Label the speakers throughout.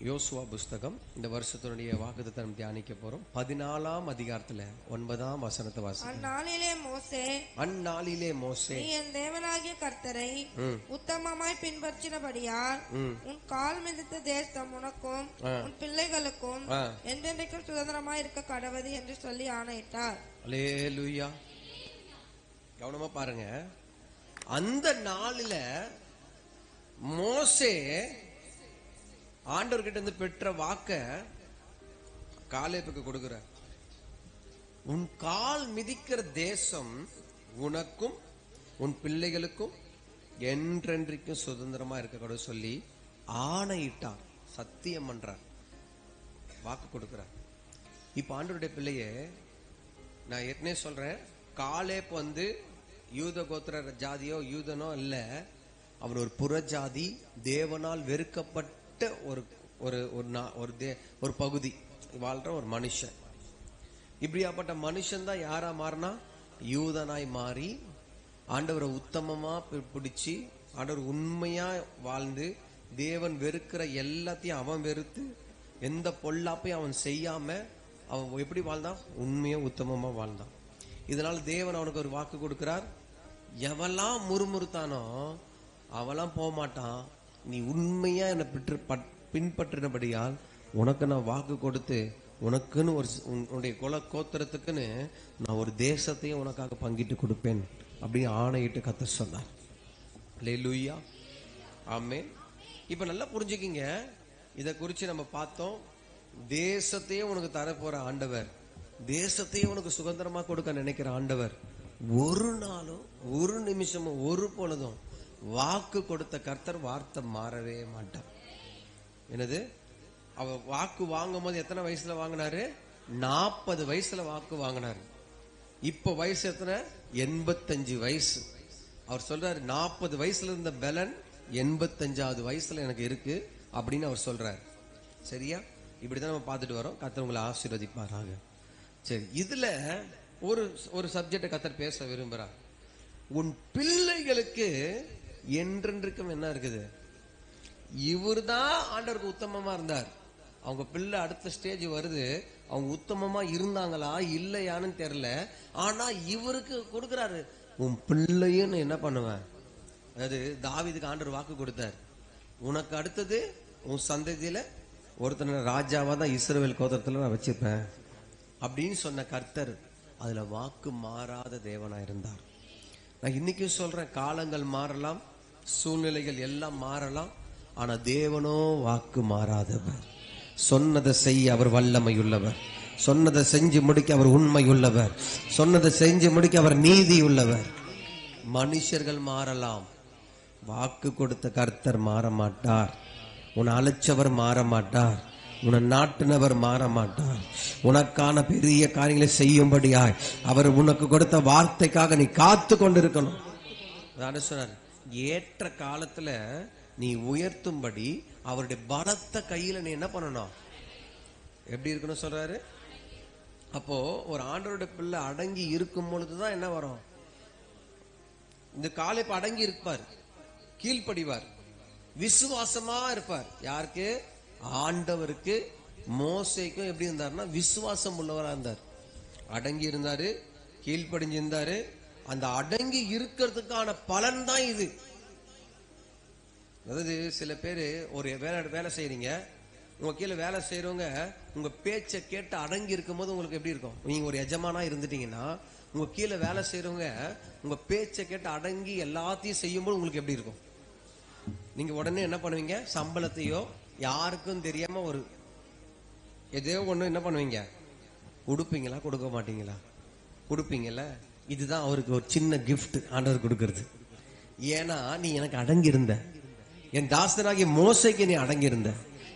Speaker 1: யோசுவா புஸ்தகம் இந்த வருஷத்தினுடைய வாக்குத்தத்தம் தியானிக்க போறோம். 14ஆம் அதிகாரத்துல 9ஆம் வசனத்தை வாசி. அந்நாளிலே மோசே
Speaker 2: நீ என் தேவனாகிய கர்த்தரை உத்தமமாய் பின்பற்றினபடியால் உன் கால் மிதித்த தேசம் உனக்கும் உன் பிள்ளைகளுக்கும் என்றென்றைக்கும் சுதந்திரமாய் இருக்க கடவுது என்று சொல்லி ஆணையிட்டார்.
Speaker 1: அல்லேலூயா. கவனமா பாருங்க. அந்த நாளில மோசே ஆண்டவர்கிட்ட இருந்து பெற்ற வாக்க காலேபுக்கு கொடுக்கிற. உன் கால் மிதிக்கிற தேசம் உனக்கும் உன் பிள்ளைகளுக்கும் என்றென்றைக்கும் சுதந்திரமா இருக்க சொல்லி ஆணையிட்டார், சத்தியம் பண்றார், வாக்கு கொடுக்கிறார். இப்ப ஆண்டவருடைய பிள்ளைய நான் ஏற்கனவே சொல்றேன், காலேப் யூத கோத்திர ஜாதியோ யூதனோ இல்ல, அவர் ஒரு புறஜாதி, தேவனால் வெறுக்கப்பட்ட ஒரு பகுதி வாழ்ற ஒரு மனுஷன். இப்படியாப்பட்ட மனுஷன் தான் யாரா மாறினா யூதனாய் மாறி ஆண்டவரை உத்தமமா பிடிச்சி ஆண்டவர் உண்மையா வாழ்ந்து தேவன் வெறுக்கிற எல்லாத்தையும் அவன் வெறுத்து எந்த பொல்லாப்பையும் அவன் செய்யாம அவன் எப்படி வாழ்ந்தான்? உண்மையா உத்தமமா வாழ்ந்தான். இதனால தேவன் அவனுக்கு ஒரு வாக்கு கொடுக்கிறார். எவெல்லாம் முறுமுறுத்தானோ அவெல்லாம் போக மாட்டான். நீ உண்மையா என்னை பின்பற்றினபடியால் உனக்கு நான் வாக்கு கொடுத்து உனக்குன்னு உன்னுடைய குல கோத்திரத்துக்குன்னு நான் ஒரு தேசத்தையும் உனக்காக பங்கிட்டு கொடுப்பேன் அப்படின்னு ஆணையிட்டு கர்த்தர் சொன்னார். அல்லேலூயா, ஆமென். இப்ப நல்லா புரிஞ்சுக்கிங்க, இதை குறிச்சு நம்ம பார்த்தோம். தேசத்தையே உனக்கு தரப்போற ஆண்டவர், தேசத்தையே உனக்கு சுதந்திரமா கொடுக்க நினைக்கிற ஆண்டவர் ஒரு நாளும் ஒரு நிமிஷமும் ஒரு பொழுதும் வாக்கு கொடுத்த கர்த்தர் வார்த்தை மாறவே மாட்டார். என்னது? அவ வாக்கு வாங்கும் போது எத்தனை வயசுல வாங்கினாரு? 40 வயசுல வாக்கு வாங்கினாரு. இப்ப வயசு எத்தனை? 85 வயசு. அவர் சொல்றாரு, 40 வயசுல இருந்த பலன் 85வது வயசுல எனக்கு இருக்கு அப்படின்னு அவர் சொல்றாரு. சரியா? இப்படிதான் நம்ம பார்த்துட்டு வரோம். கர்த்தர் உங்களை ஆசீர்வதிப்பாராக. சரி, இதுல ஒரு சப்ஜெக்ட கர்த்தர் பேச விரும்புறார். உன் பிள்ளைகளுக்கு என்றென்றைக்கும் என்ன இருக்குது? இவர்தான் ஆண்டவருக்கு உத்தமமா இருந்தார். அவங்க பிள்ளை அடுத்த ஸ்டேஜ் வருது, அவங்க உத்தமமா இருந்தாங்களா இல்லையான்னு தெரியல. ஆனா இவருக்கு கொடுக்கிறாரு, உன் பிள்ளையும் என்ன பண்ணுவேன்? அதாவது தாவீதுக்கு ஆண்டவர் வாக்கு கொடுத்தார், உனக்கு அடுத்தது உன் சந்ததியில ஒருத்தனை ராஜாவா தான் இஸ்ரவேல் கோத்திரத்துல நான் வச்சிருப்பேன் அப்படின்னு சொன்ன கர்த்தர் அதுல வாக்கு மாறாத தேவனா இருந்தார். நான் இன்னைக்கும் சொல்றேன், காலங்கள் மாறலாம், சூழ்நிலைகள் எல்லாம் மாறலாம், ஆனா தேவனோ வாக்கு மாறாதவர். சொன்னதை செய்ய அவர் வல்லமை உள்ளவர், சொன்னதை செஞ்சு முடிக்க அவர் உண்மை உள்ளவர், சொன்னதை செஞ்சு முடிக்க அவர் நீதி உள்ளவர். மனுஷர்கள் மாறலாம், வாக்கு கொடுத்த கர்த்தர் மாற மாட்டார். உன்னை அழைச்சவர் மாற மாட்டார், உன்னை நாட்டினவர் மாற மாட்டார். உனக்கான பெரிய காரியங்களை செய்யும்படியாய் அவர் உனக்கு கொடுத்த வார்த்தைக்காக நீ காத்து கொண்டிருக்கணும். அதான் சொன்னார், ஏற்ற காலத்துல நீ உயர்த்தும்படி அவருடைய பலத்த கையில நீ என்ன பண்ணணும்? எப்படி இருக்கணும் சொல்றாரு. அப்போ ஒரு ஆண்டவருடைய பிள்ளை அடங்கி இருக்கும் பொழுதுதான் என்ன வரும்? இந்த காலேப் அடங்கி இருப்பார், கீழ்ப்படிவார், விசுவாசமா இருப்பார். யாருக்கு? ஆண்டவருக்கு. மோசேக்கும் எப்படி இருந்தாருன்னா விசுவாசம் உள்ளவரா இருந்தார், அடங்கி இருந்தாரு, கீழ்ப்படிஞ்சிருந்தாரு. அந்த அடங்கி இருக்கிறதுக்கான பலன் தான் இது. அதாவது சில பேரு ஒரு வேலை செய்யறீங்க, உங்க கீழே வேலை செய்யறவங்க உங்க பேச்சை கேட்டு அடங்கி இருக்கும் போது உங்களுக்கு எப்படி இருக்கும்? நீங்க ஒரு எஜமானா இருந்துட்டீங்கன்னா உங்க கீழே வேலை செய்யறவங்க உங்க பேச்சை கேட்டு அடங்கி எல்லாத்தையும் செய்யும்போது உங்களுக்கு எப்படி இருக்கும்? நீங்க உடனே என்ன பண்ணுவீங்க? சம்பளத்தையோ யாருக்கும் தெரியாம ஒரு எதோ ஒண்ணு என்ன பண்ணுவீங்க? கொடுப்பீங்களா? கொடுக்க மாட்டீங்களா? கொடுப்பீங்கல்ல. இதுதான் அவருக்கு ஒரு சின்ன கிஃப்ட் ஆண்டவர் கொடுக்கிறது. ஏன்னா நீ எனக்கு அடங்கி இருந்த, என் தாசனாகிய மோசைக்கு நீ அடங்கி இருந்த,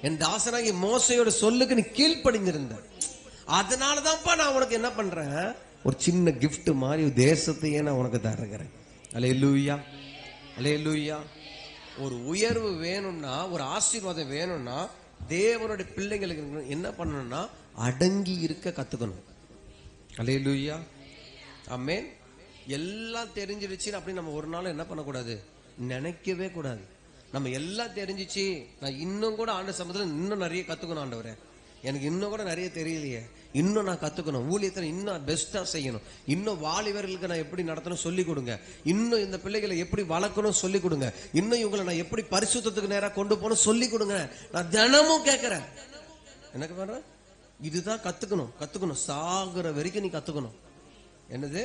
Speaker 1: என் தாசனாகிய மோசையோட சொல்லுக்கு நீ கீழ்ப்படிஞ்சிருந்த. அதனாலதான்ப்பா நான் உனக்கு என்ன பண்றேன்? ஒரு சின்ன கிஃப்ட் மாதிரி தேசத்தையே நான் உனக்கு தருகிறேன். அல்லேலூயா, அல்லேலூயா. ஒரு உயர்வு வேணும்னா, ஒரு ஆசீர்வாதம் வேணும்னா தேவனுடைய பிள்ளைங்களுக்கு என்ன பண்ணணும்னா அடங்கி இருக்க கத்துக்கணும். அல்லேலூயா, ஆமென். எல்லாம் தெரிஞ்சிருச்சு அப்படி நம்ம ஒரு நாள் என்ன பண்ணக்கூடாது? நினைக்கவே கூடாது. நம்ம எல்லாம் தெரிஞ்சிச்சு, நான் இன்னும் கூட ஆண்டு சமயத்துல இன்னும் நிறைய கத்துக்கணும் ஆண்டவரே, எனக்கு இன்னும் கூட நிறைய தெரியலையே, இன்னும் நான் கத்துக்கணும், ஊழியத்துல இன்னும் பெஸ்டா செய்யணும், இன்னும் வாலிபர்களுக்கு நான் எப்படி நடத்தணும் சொல்லி கொடுங்க, இன்னும் இந்த பிள்ளைகளை எப்படி வளர்க்கணும் சொல்லி கொடுங்க, இன்னும் இவங்களை நான் எப்படி பரிசுத்தத்துக்கு நேரா கொண்டு போகணும் சொல்லி கொடுங்க. நான் தினமும் கேட்கிறேன். எனக்கு வேற இதுதான் கத்துக்கணும், சாகுற வரைக்கும் நீ கத்துக்கணும். என்னது?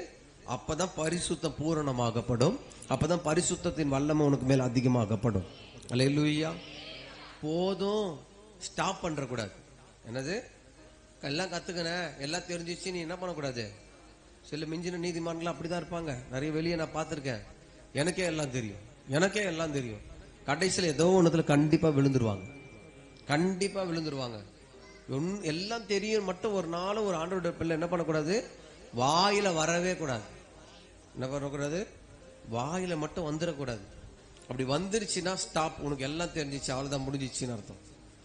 Speaker 1: அப்பதான் பரிசுத்தம் பூரணமாகப்படும், அப்பதான் பரிசுத்தத்தின் வல்லமை உனக்கு மேல அதிகமாகப்படும். அல்லேலூயா. போதும், ஸ்டாப் பண்ற கூடாது. என்னது? எல்லாம் கத்துக்கணும், எல்லாம் தெரிஞ்சிச்சு, நீ என்ன பண்ணக்கூடாது. சில மிஞ்சின நீதிமான்கள் அப்படிதான் இருப்பாங்க. நிறைய வெளியே நான் பார்த்திருக்கேன். எனக்கே எல்லாம் தெரியும், கடைசியில் ஏதோ ஒண்ணுல கண்டிப்பா விழுந்துருவாங்க. எல்லாம் தெரியும் மட்டும் ஒரு நாள் ஒரு ஆண்டவருடைய பிள்ளை என்ன பண்ணக்கூடாது, வாயில வரவே கூடாது. என்ன பண்ணக்கூடாது? வாயில மட்டும் வந்துடக்கூடாது. அப்படி வந்துருச்சுன்னா ஸ்டாப், உனக்கு எல்லாம் தெரிஞ்சிச்சு, அவ்வளவுதான், முடிஞ்சிச்சுன்னு அர்த்தம்.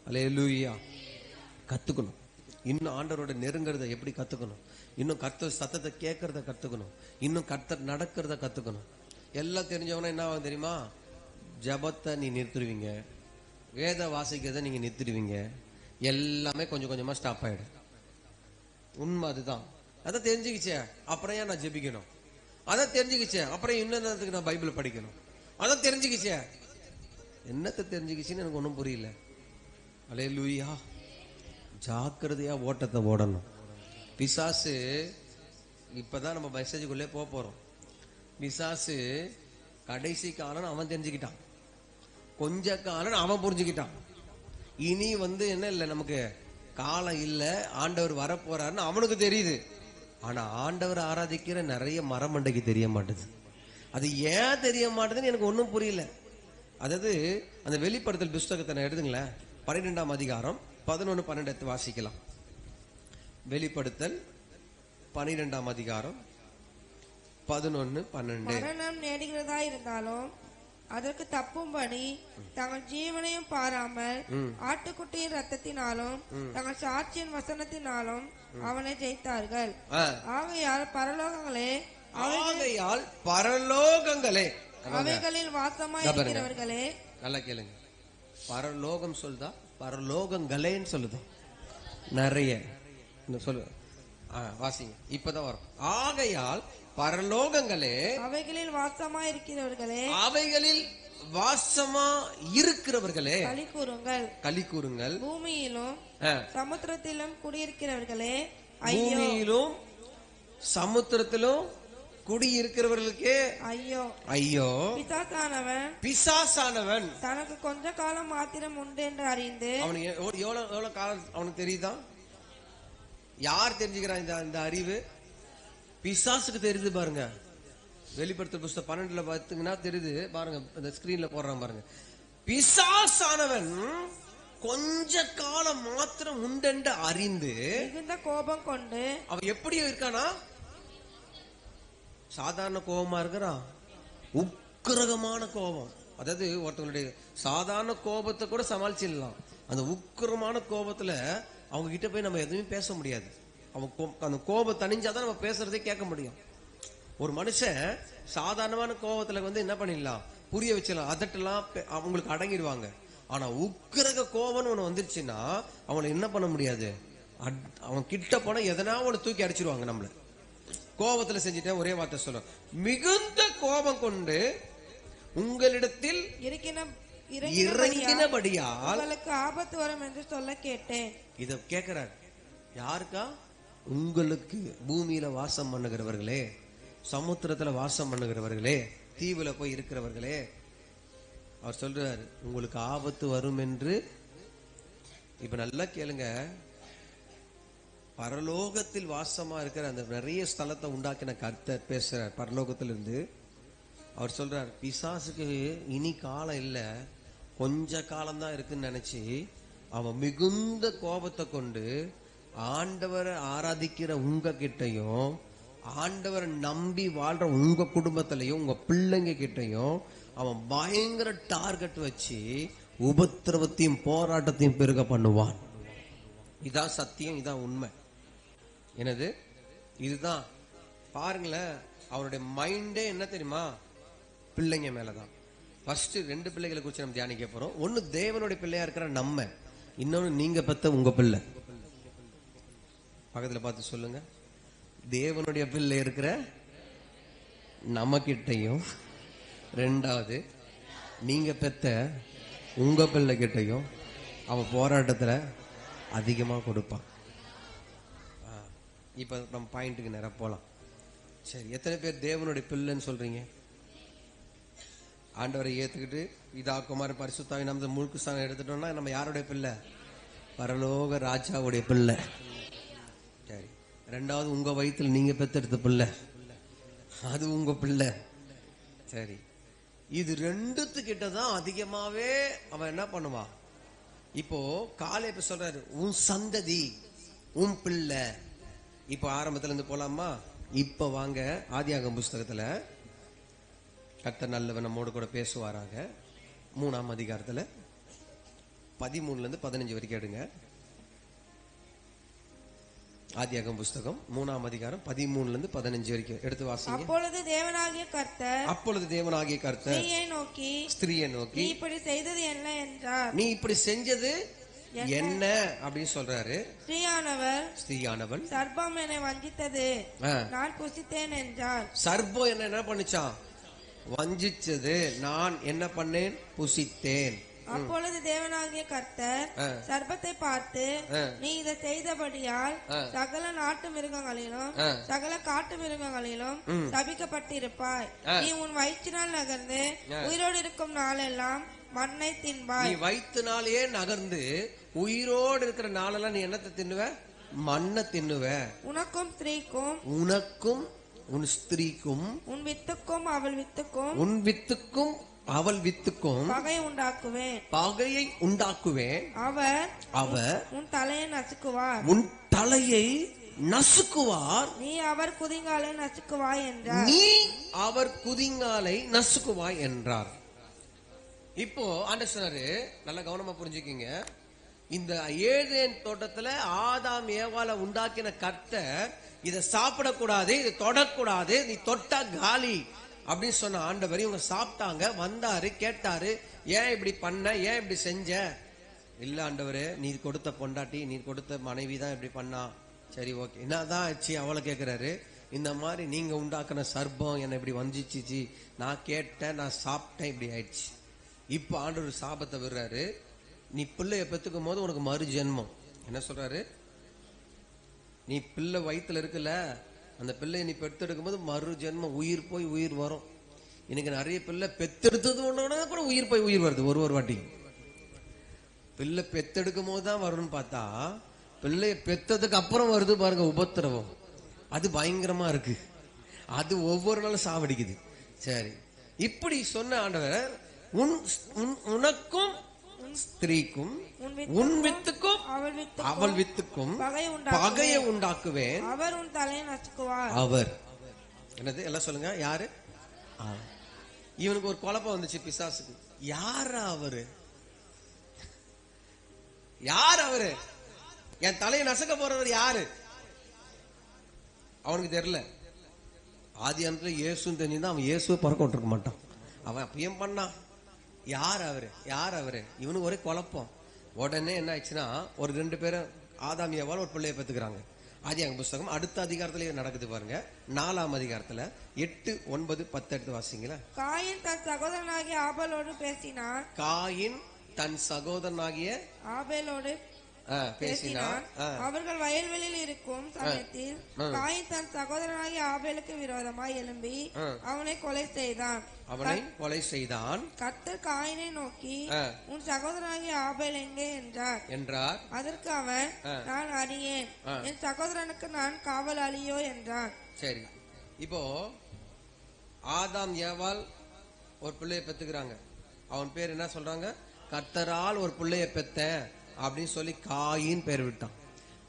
Speaker 1: அல்லேலூயா. கத்துக்கணும், இன்னும் ஆண்டவரோட நெருங்கிறத எப்படி கத்துக்கணும், இன்னும் கர்த்தர் சத்தத்தை கேட்கறத கத்துக்கணும், இன்னும் கர்த்தர் நடக்கிறத கத்துக்கணும். எல்லாம் தெரிஞ்சவனா என்ன ஆகும் தெரியுமா? ஜபத்தை நீ நிறுத்துருவீங்க, வேத வாசிக்கிறத நீங்க நிறுத்திடுவீங்க, எல்லாமே கொஞ்சம் கொஞ்சமா ஸ்டாப் ஆயிடும். உண்மை அதுதான். அதை தெரிஞ்சுக்கிச்சே அப்புறம் ஏன் நான் ஜெபிக்கணும், அதை தெரிஞ்சுக்கிச்சே அப்புறம் இன்னும் நான் பைபிள் படிக்கணும், அதை தெரிஞ்சுக்கிச்சே என்னத்தை தெரிஞ்சுக்கிச்சுன்னு எனக்கு ஒன்றும் புரியல. அல்லேலூயா. ஜாக்கிரதையா ஓட்டத்தை ஓடணும். பிசாசு, இப்பதான் நம்ம மெசேஜுக்குள்ளே போறோம். பிசாசு கடைசி காலம் அவன் தெரிஞ்சுக்கிட்டான், கொஞ்ச காலம் அவன் புரிஞ்சுக்கிட்டான். இனி என்ன இல்லை, நமக்கு காலம் இல்ல, ஆண்டவர் வரப்போறாருன்னு அவனுக்கு தெரியுது. ஆனா ஆண்டவர் ஆராதிக்கிற நிறைய மரமண்டைக்கு தெரிய மாட்டேது. அது ஏன் தெரிய மாட்டேதுன்னு எனக்கு ஒன்னும் புரியல. அதாவது அந்த வெளிப்படுத்தல் புஸ்தகத்தை நான் எடுத்துங்களேன், 12ஆம் அதிகாரம் 11, 12 வாசிக்கலாம். வெளிப்படுத்தல் 12ஆம் அதிகாரம் 11, 12.
Speaker 2: மரணம் நேடுகிறதா இருந்தாலும் அதற்கு தப்பும்படி தங்கள் ஜீவனையும் பாராமல் ஆட்டுக்குட்டியின் ரத்தத்தினாலும் தங்கள் சாட்சியின் வசனத்தினாலும் அவனை ஜெயித்தார்கள். ஆகையால் பரலோகங்களே அவைகளில் வாசமாய் இருக்கிறவர்களே.
Speaker 1: நல்லா கேளுங்க, பரலோகம் சொல்லுதா, பரலோகங்களேன்னு சொல்லுதா? நிறைய சொல்லு, வாசிங்க, இப்பதான் வரும். ஆகையால் பரலோகங்களே
Speaker 2: அவைகளில் வாசமா இருக்கிறவர்களே,
Speaker 1: அவைகளில் வாசமா இருக்கிறவர்களே, களி கூறுங்கள்.
Speaker 2: பூமியிலும் சமுத்திரத்திலும் குடியிருக்கிறவர்களே,
Speaker 1: பூமியிலும் சமுத்திரத்திலும் குடியிருக்கிறவர்களுக்கே ஐயோ ஐயோ. பிசாசானவன்
Speaker 2: தனக்கு கொஞ்ச காலம் மாத்திரம் உண்டு என்று அறிந்து,
Speaker 1: அவனுக்கு எவ்வளவு காலம் அவனுக்கு தெரியுதா? யார் தெரிஞ்சுக்கிறான் இந்த அறிவு? பிசாசுக்கு தெரியுது பாருங்க. வெளிப்படுத்தல் புஸ்தகம் 12 பார்த்தீங்கன்னா தெரியுது பாருங்க, அந்த ஸ்கிரீன்ல போடுறான் பாருங்க. பிசாசானவன் கொஞ்ச காலம் மாத்திரம் உண்டென்று அறிந்து
Speaker 2: மிகுந்த கோபம் கொண்டு,
Speaker 1: அவன் எப்படி இருக்கானா? சாதாரண கோபமா இருக்கிறான், உக்கிரகமான கோபம். அதாவது ஒருத்தவங்களுடைய சாதாரண கோபத்தை கூட சமாளிச்சிடலாம், அந்த உக்கிரமான கோபத்துல அவங்க கிட்ட போய் நம்ம எதுவுமே பேச முடியாது. அந்த கோபம் தணிஞ்சாதான் நம்ம பேசுறதே கேட்க முடியும். ஒரு மனுஷன் சாதாரணமான கோபத்துல என்ன பண்ணிடலாம், புரிய வச்சிடலாம், அதட்டெல்லாம் அவங்களுக்கு அடங்கிடுவாங்க. ஆனா உக்கிரக கோபம்னு ஒண்ணு வந்துருச்சுன்னா அவனை என்ன பண்ண முடியாது, அவன் கிட்ட போனா எதனா ஒண்ணு தூக்கி அடிச்சிருவாங்க நம்மள. கோபத்துல செஞ்சுட்டேன், ஒரே வார்த்தை சொல்ல, மிகுந்த கோபம் கொண்டு உங்களிடத்தில் இறங்கினபடியால்
Speaker 2: உங்களுக்கு ஆபத்து வரும் என்று சொல்ல கேட்டேன்.
Speaker 1: இத கேட்கிறார் யாருக்கா? உங்களுக்கு. பூமியில வாசம் பண்ணுகிறவர்களே, சமுத்திரத்துல வாசம் பண்ணுகிறவர்களே, தீவுல போய் இருக்கிறவர்களே, அவர் சொல்றாரு உங்களுக்கு ஆபத்து வரும் என்று. இப்ப நல்லா கேளுங்க, பரலோகத்தில் வாசமா இருக்கிற அந்த நிறைய ஸ்தலத்தை உண்டாக்கின கர்த்தர் பேசுறார் பரலோகத்திலிருந்து. அவர் சொல்றார் பிசாசுக்கு இனி காலம் இல்ல, கொஞ்ச காலம்தான் இருக்குன்னு நினைச்சு அவன் மிகுந்த கோபத்தை கொண்டு ஆண்டவரை ஆராதிக்கிற உங்க கிட்டையும், ஆண்டவரை நம்பி வாழ்ற உங்க குடும்பத்திலையும், உங்க பிள்ளைங்க கிட்டையும் அவன் பயங்கர டார்கெட் வச்சு உபத்திரவத்தையும் போராட்டத்தையும் பெருக பண்ணுவான். இதான் சத்தியம், இதான் உண்மை. என்னது? இதுதான் பாருங்களேன். அவருடைய மைண்டே என்ன தெரியுமா? பிள்ளைங்க மேலதான். ஃபர்ஸ்ட் 2 பிள்ளைகளை குறித்து நம்ம தியானிக்க போறோம். ஒன்னு தேவனுடைய பிள்ளையா இருக்கிற நம்ம, இன்னொன்னு நீங்க பெத்த உங்க பிள்ளை. பக்கத்துல பார்த்து சொல்லுங்க, தேவனுடைய பிள்ளை இருக்கிற நம்ம கிட்டையும், ரெண்டாவது நீங்க பெத்த உங்க பிள்ளை கிட்டையும் அவன் போராட்டத்துல அதிகமா கொடுப்பான். இப்ப நம்ம பாயிண்ட்டுக்கு நேரா போலாம். சரி, எத்தனை பேர் தேவனுடைய பிள்ளைன்னு சொல்றீங்க? ஆண்டவரை ஏத்துக்கிட்டு இதா குமார பரிசுத்தாவி நம்ம முழுக்கு ஸ்தானம் எடுத்துட்டோம்னா நம்ம யாருடைய பிள்ளை? பரலோக ராஜாவுடைய பிள்ளை. சரி, ரெண்டாவது உங்க வயிற்றுல நீங்க பெத்தெடுத்த பிள்ளை, அது உங்க பிள்ளை. சரி, இது ரெண்டுத்துக்கிட்டதான் அதிகமாவே அவன் என்ன பண்ணுவான்? இப்போ காலை இப்ப சொல்றாரு, உன் சந்ததி, உன் பிள்ளை. இப்ப ஆரம்பத்துல இருந்து போலாமா? இப்ப வாங்க ஆதியாகமம் புஸ்தகத்துல கர்த்தர் நல்லவன் நம்மோடு கூட பேசுவாராக 3ஆம் அதிகாரத்துல 13 இருந்து 15 வரைக்கும் எடுங்க. ஆதியாகமம் புஸ்தகம் 3ஆம் அதிகாரம் 13 இருந்து 15 வரைக்கும் எடுத்து வாசிங்க.
Speaker 2: அப்பொழுது தேவனாகிய கர்த்தர் ஸ்திரீயை நோக்கி நீ இப்படி செய்தது என்ன என்றார்.
Speaker 1: நீ இப்படி செஞ்சது என்ன அப்படின்னு சொல்றாரு. ஸ்திரீயானவள்
Speaker 2: சர்ப்பம் என்னை வஞ்சித்தது, நான் புசித்தேன் என்றார்.
Speaker 1: சர்ப்பம் என்ன பண்ணுச்சான்? வஞ்சிச்சது, நான் என்ன பண்ணேன்? புசித்தேன்.
Speaker 2: அப்பொழுது தேவனாகிய கர்த்தர் சர்ப்பத்தை பார்த்து, நீ இதை செய்தபடியால் சகல நாட்டு மிருகங்களிலும் சகல காட்டு மிருகங்களிலும் சபிக்கப்பட்டிருப்பாய். நீ உன் வயிற்றினால் நகர்ந்து உயிரோடு இருக்கும் நாளெல்லாம் மண்ணை தின்பாய்.
Speaker 1: நீ வயிற்றுனாலேயே நகர்ந்து உயிரோடு இருக்கிற நாளெல்லாம் நீ என்னத்தை தின்னுவ? மண்ணை தின்னுவ.
Speaker 2: உனக்கும் ஸ்திரீக்கும்,
Speaker 1: உனக்கும் உன் ஸ்திரீக்கும்,
Speaker 2: உன் வித்துக்கும் அவள் வித்துக்கும்,
Speaker 1: உன் வித்துக்கும் அவள் வித்துக்கும்
Speaker 2: பகை உண்டாக்குவேன்,
Speaker 1: பகையை உண்டாக்குவேன். அவர்
Speaker 2: உன் தலையை நசுக்குவார்,
Speaker 1: உன் தலையை நசுக்குவார்.
Speaker 2: நீ அவர் குதிங்காலை நசுக்குவாய் என்றார்.
Speaker 1: நீ அவர் குதிங்காலை நசுக்குவாய் என்றார். இப்போ ஆண்டவர் சொன்னாரு, நல்ல கவனமா புரிஞ்சுக்கீங்க. இந்த ஏதேன் தோட்டத்துல ஆதாம் ஏவாளை உண்டாக்கின கர்த்தர் இதை சாப்பிடக்கூடாது, இதை தொடக்கூடாது, நீ தொட்டா காலி அப்படின்னு சொன்ன ஆண்டவர் இவங்க சாப்பிட்டாங்க. வந்தாரு, கேட்டாரு, ஏன் இப்படி பண்ண, ஏன் இப்படி செஞ்ச? இல்ல ஆண்டவரே, நீ கொடுத்த பொண்டாட்டி, நீ கொடுத்த மனைவி தான் இப்படி பண்ணா. சரி, ஓகே, என்னதான் ஆச்சு? அவளை கேட்கிறாரு, இந்த மாதிரி நீங்க உண்டாக்குன சர்ப்பம் என்னை இப்படி வஞ்சிச்சிச்சு, நான் கேட்டேன், நான் சாப்பிட்டேன், இப்படி ஆயிடுச்சு. இப்ப ஆண்டவர் சாபத்தை விடுறாரு. நீ பிள்ளைய பெத்துக்கும் போது உனக்கு மறு ஜென்மம். என்ன சொல்றாரு? நீ பிள்ளை வயிற்றுல இருக்குல்ல, அந்த பிள்ளைய நீ பெத்தெடுக்கும் போது மறு ஜென்மம், உயிர் போய் உயிர் வரும். இன்னைக்கு நிறைய பிள்ளை பெத்தெடுத்தது ஒண்ணு கூட உயிர் போய் உயிர் வருது. ஒரு வாட்டி பிள்ளை பெத்தெடுக்கும் போது தான் வரும்னு பார்த்தா, பிள்ளைய பெத்ததுக்கு அப்புறம் வருது பாருங்க உபத்திரவம். அது பயங்கரமா இருக்கு. அது ஒவ்வொரு நாளும் சாவடிக்குது. சரி, இப்படி சொன்ன ஆண்டவர், உனக்கும் ஸ்திரீக்கும், உன் வித்துக்கும் அவள் வித்துக்கும் பகையை உண்டாக்குவேன்.
Speaker 2: அவர் உன் தலையை நசுக்குவார்.
Speaker 1: அவர் என்னது? எல்லாம் சொல்லுங்க, யாரு? இவனுக்கு ஒரு குழப்பம் வந்துச்சு பிசாசுக்கு. யாரா அவரு? யார் அவரு? என் தலையை நசுக்க போறவர் யாரு? அவனுக்கு தெரியல. ஆதி அந்தத்துல இயேசுன்னு தெரிஞ்சுதான் அவன் இயேசுவை பறக்க விட்டுருக்க மாட்டான். அவன் அப்பயும் பண்ணான். யார் அவரு, யார் அவரு? இவனுக்கு ஒரே குழப்பம். உடனே என்ன ஆயிடுச்சுன்னா, ஒரு 2 பேரும் ஆதாம் ஏவாள் ஒரு பிள்ளைய பெத்துக்கிறாங்க. ஆதியாகமம் புஸ்தகம் அடுத்த அதிகாரத்துல நடக்குது பாருங்க. 4ஆம் அதிகாரத்துல 8, 9, 10 எடுத்து வாசிங்களா.
Speaker 2: காயின் தன் சகோதரனாகிய ஆபேலோடு பேசினான்.
Speaker 1: காயின் தன் சகோதரனாகிய ஆபேலோடு பேசினான்.
Speaker 2: அவர்கள் வயல்வெளியில் இருக்கும் சமயத்தில் காயின் தன் சகோதரனாகிய ஆபேலுக்கு விரோதமாய் எழும்பி அவனை கொலை செய்தான். கர்த்தர் காயினை நோக்கி, உன் சகோதரனாகிய ஆபேல் எங்கே என்றார். அதற்கு அவன், நான் அறியேன், என் சகோதரனுக்கு நான் காவலாளியோ என்றான்.
Speaker 1: சரி, இப்போ ஆதாம் ஏவாள் ஒரு பிள்ளைய பெத்துக்கிறாங்க. அவன் பேர் என்ன சொல்றாங்க? கர்த்தரால் ஒரு பிள்ளைய பெத்த அப்படின்னு சொல்லி காயின் பேர் விட்டான்.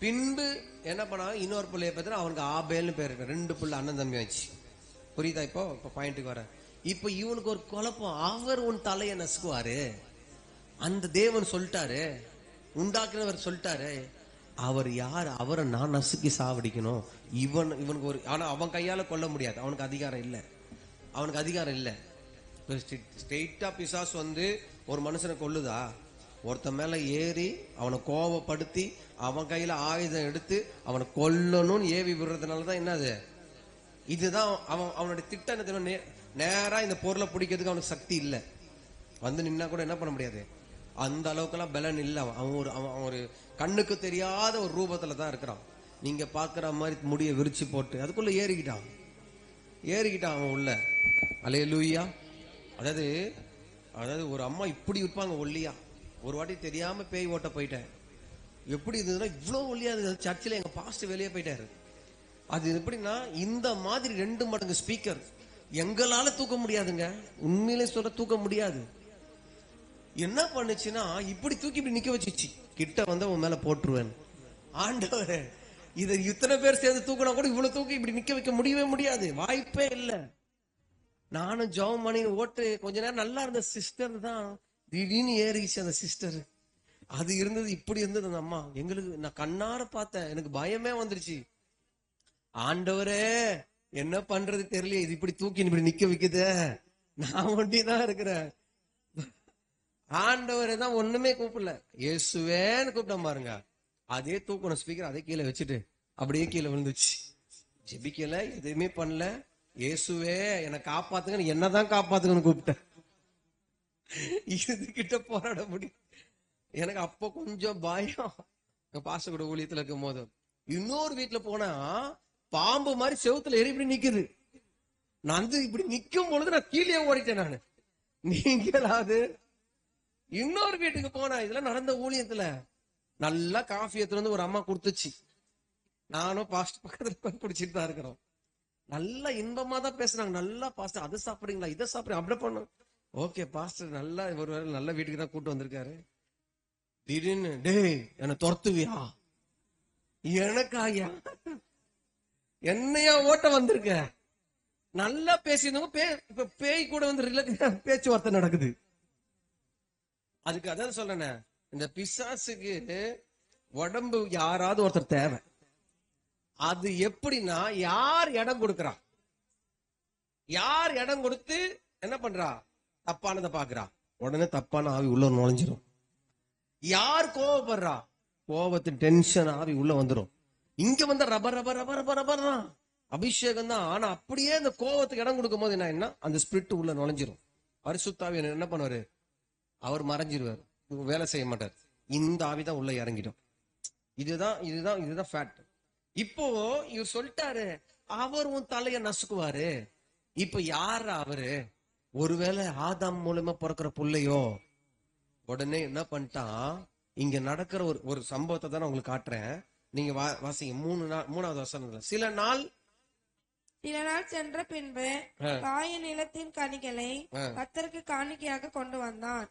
Speaker 1: பின்பு என்ன பண்ணா, இன்னொரு பிள்ளைய பெற்ற அவனுக்கு ஆபேல்னு பேர் இருக்கு. 2 பிள்ளை அண்ணன் தம்பி ஆச்சு. புரியுதா? இப்போ பாயிண்ட்டுக்கு வர. இப்ப இவனுக்கு ஒரு குழப்பம். அவர் உன் தலையை நசுக்குவாரு, அந்த தேவன் சொல்லிட்டாரு, உண்டாக்குறவர் சொல்லிட்டாரு. அவர் யார்? அவரை நான் நசுக்கி சாவடிக்கணும். இவனுக்கு ஒரு, ஆனா அவன் கையால கொல்ல முடியாது. அவனுக்கு அதிகாரம் இல்லை. ஸ்ட்ரெயிட்டா பிசாசு வந்து ஒரு மனுஷனை கொல்லுதா? ஒருத்தன் மேல ஏறி அவனை கோபப்படுத்தி அவன் கையில ஆயுதம் எடுத்து அவனை கொல்லணும்னு ஏவி விடுறதுனாலதான் என்னது? இதுதான் அவனுடைய திட்டம். நேரா இந்த பொருளை பிடிக்கிறதுக்கு அவனுக்கு சக்தி இல்லை. வந்து நின்னா கூட என்ன பண்ண முடியாது, அந்த அளவுக்குலாம் பலன் இல்லை. அவன் ஒரு கண்ணுக்கு தெரியாத ஒரு ரூபத்துல தான் இருக்கிறான். நீங்க பாக்குற மாதிரி முடிய விரிச்சு போட்டு அதுக்குள்ள ஏறிக்கிட்டான் அவன் உள்ள. அல்லேலூயா. அதாவது ஒரு அம்மா இப்படி இருப்பாங்க ஒல்லியா. ஒரு வாட்டி தெரியாம பேய் ஓட்ட போயிட்டேன். எப்படி இருந்ததுன்னா இவ்வளவு ஒல்லியா இருந்தது. சர்ச்சில் எங்க பாஸ்டர் வெளியே போயிட்டாரு. அது எப்படின்னா இந்த மாதிரி 2 மடங்கு ஸ்பீக்கர் எங்களால தூக்க முடியாதுங்க. உண்மையிலே சொல்ல தூக்க முடியாது. என்ன பண்ணுச்சுன்னா இப்படி தூக்கி இப்படி நிக்க வச்சுச்சு. கிட்ட வந்து உன் மேல போட்டுருவேன். ஆண்டவரே, இதை இத்தனை பேர் சேர்ந்து தூக்கினா கூட இவ்வளவு தூக்கி இப்படி நிக்க வைக்க முடியவே முடியாது. வாய்ப்பே இல்லை. நானும் ஜெபம் பண்ணி ஓட்டு கொஞ்ச நேரம் நல்லா இருந்த சிஸ்டர் தான் திடீர்னு ஏறிச்சு. அந்த சிஸ்டர் அது இருந்தது இப்படி இருந்தது. அந்த அம்மா எங்களுக்கு நான் கண்ணார பார்த்தேன். எனக்கு பயமே வந்துருச்சு. ஆண்டவரே, என்ன பண்றது தெரியல. இது இப்படி தூக்கி இப்படி நிக்க வைக்குது. நான் ஒண்டிதான் இருக்கிறேன். ஆண்டவரே தான் ஒண்ணுமே கூப்பிடல. இயேசுவேன்னு கூப்பிட்டேன் பாருங்க. அதே தூக்கணும் ஸ்பீக்கர் அதே கீழே வச்சுட்டு அப்படியே கீழே விழுந்துச்சு. ஜெபிக்கல, எதுவுமே பண்ணல. இயேசுவே என்னை காப்பாத்துங்க, என்னதான் காப்பாத்துங்கன்னு கூப்பிட்டேன். இது கிட்ட போராட முடியும். எனக்கு அப்ப கொஞ்சம் பயம். பாச கூட ஊழியத்துல இருக்கும் போது இன்னொரு வீட்டுல போனா பாம்பு மாதிரி செவுத்துல ஏறி இப்படி நிக்குது. நான் வந்து இப்படி நிக்கும் பொழுது நான் கீழே ஓடிட்டேன். நானு நீங்களாவது இன்னொரு வீட்டுக்கு போனா இதெல்லாம் நடந்த ஊழியத்துல நல்லா காஃபி எடுத்துட்டு வந்து ஒரு அம்மா கொடுத்துச்சு. நானும் பாஸ்ட் பக்கத்துல குடிச்சிட்டு தான் இருக்கிறோம். நல்லா இன்பமா தான் பேசுறாங்க. நல்லா பாஸ்டர் அதை சாப்பிடுறீங்களா, இதை சாப்பிடுறீங்க, அப்படி பண்ணும். ஓகே பாஸ்டர் நல்லா ஒரு வேளை நல்ல வீட்டுக்கு தான் கூட்டு வந்திருக்காரு. திடீர்னு டேய் என்ன துரத்துவியா? எனக்காயா? என்னையா ஓட்ட வந்திருக்க? நல்லா பேசியிருந்தவங்க இப்ப பேய் கூட வந்து பேச்சுவார்த்தை நடக்குது. அதுக்கு அதான் சொல்றேன், இந்த பிசாசுக்கு உடம்பு யாராவது ஒருத்தர் தேவை. அது எப்படின்னா யார் இடம் கொடுக்கறா, யார் இடம் கொடுத்து என்ன பண்றா, தப்பானதை பாக்குறா, உடனே தப்பான ஆவி உள்ள நுழைஞ்சிரும். யார் கோவப்படுறா, கோபத்தின் டென்ஷன் ஆவி உள்ள வந்துடும். இங்க வந்து rubber rubber rubber rubber rubber தான் அபிஷேகம் தான். ஆனா அப்படியே அந்த கோபத்துக்கு இடம் கொடுக்கும் போது என்ன, அந்த ஸ்பிரிட் உள்ள நுழைஞ்சிரும். பரிசுத்தாவி என்ன பண்ணுவாரு, அவர் மறைஞ்சிருவார், வேலை செய்ய மாட்டார். இந்த ஆவிதான் உள்ள இறங்கிடும். இதுதான் ஃபேக்ட். இப்போ இவர் சொல்லிட்டாரு, அவர் உன் தலைய நசுக்குவாரு. இப்ப யாரு அவரு? ஒருவேளை ஆதாம் மூலமா பிறக்கிற புள்ளையோ? உடனே என்ன பண்ணிட்டான், இங்க நடக்கிற ஒரு சம்பவத்தை தான் உங்களுக்கு காட்டுறேன். நீங்க வாசிங்க 3வது வசனத்துல. சில நாள்
Speaker 2: சென்ற பின்பு காயின் நிலத்தின் கனிகளை கர்த்தருக்கு காணிக்கையாக கொண்டு வந்தான்.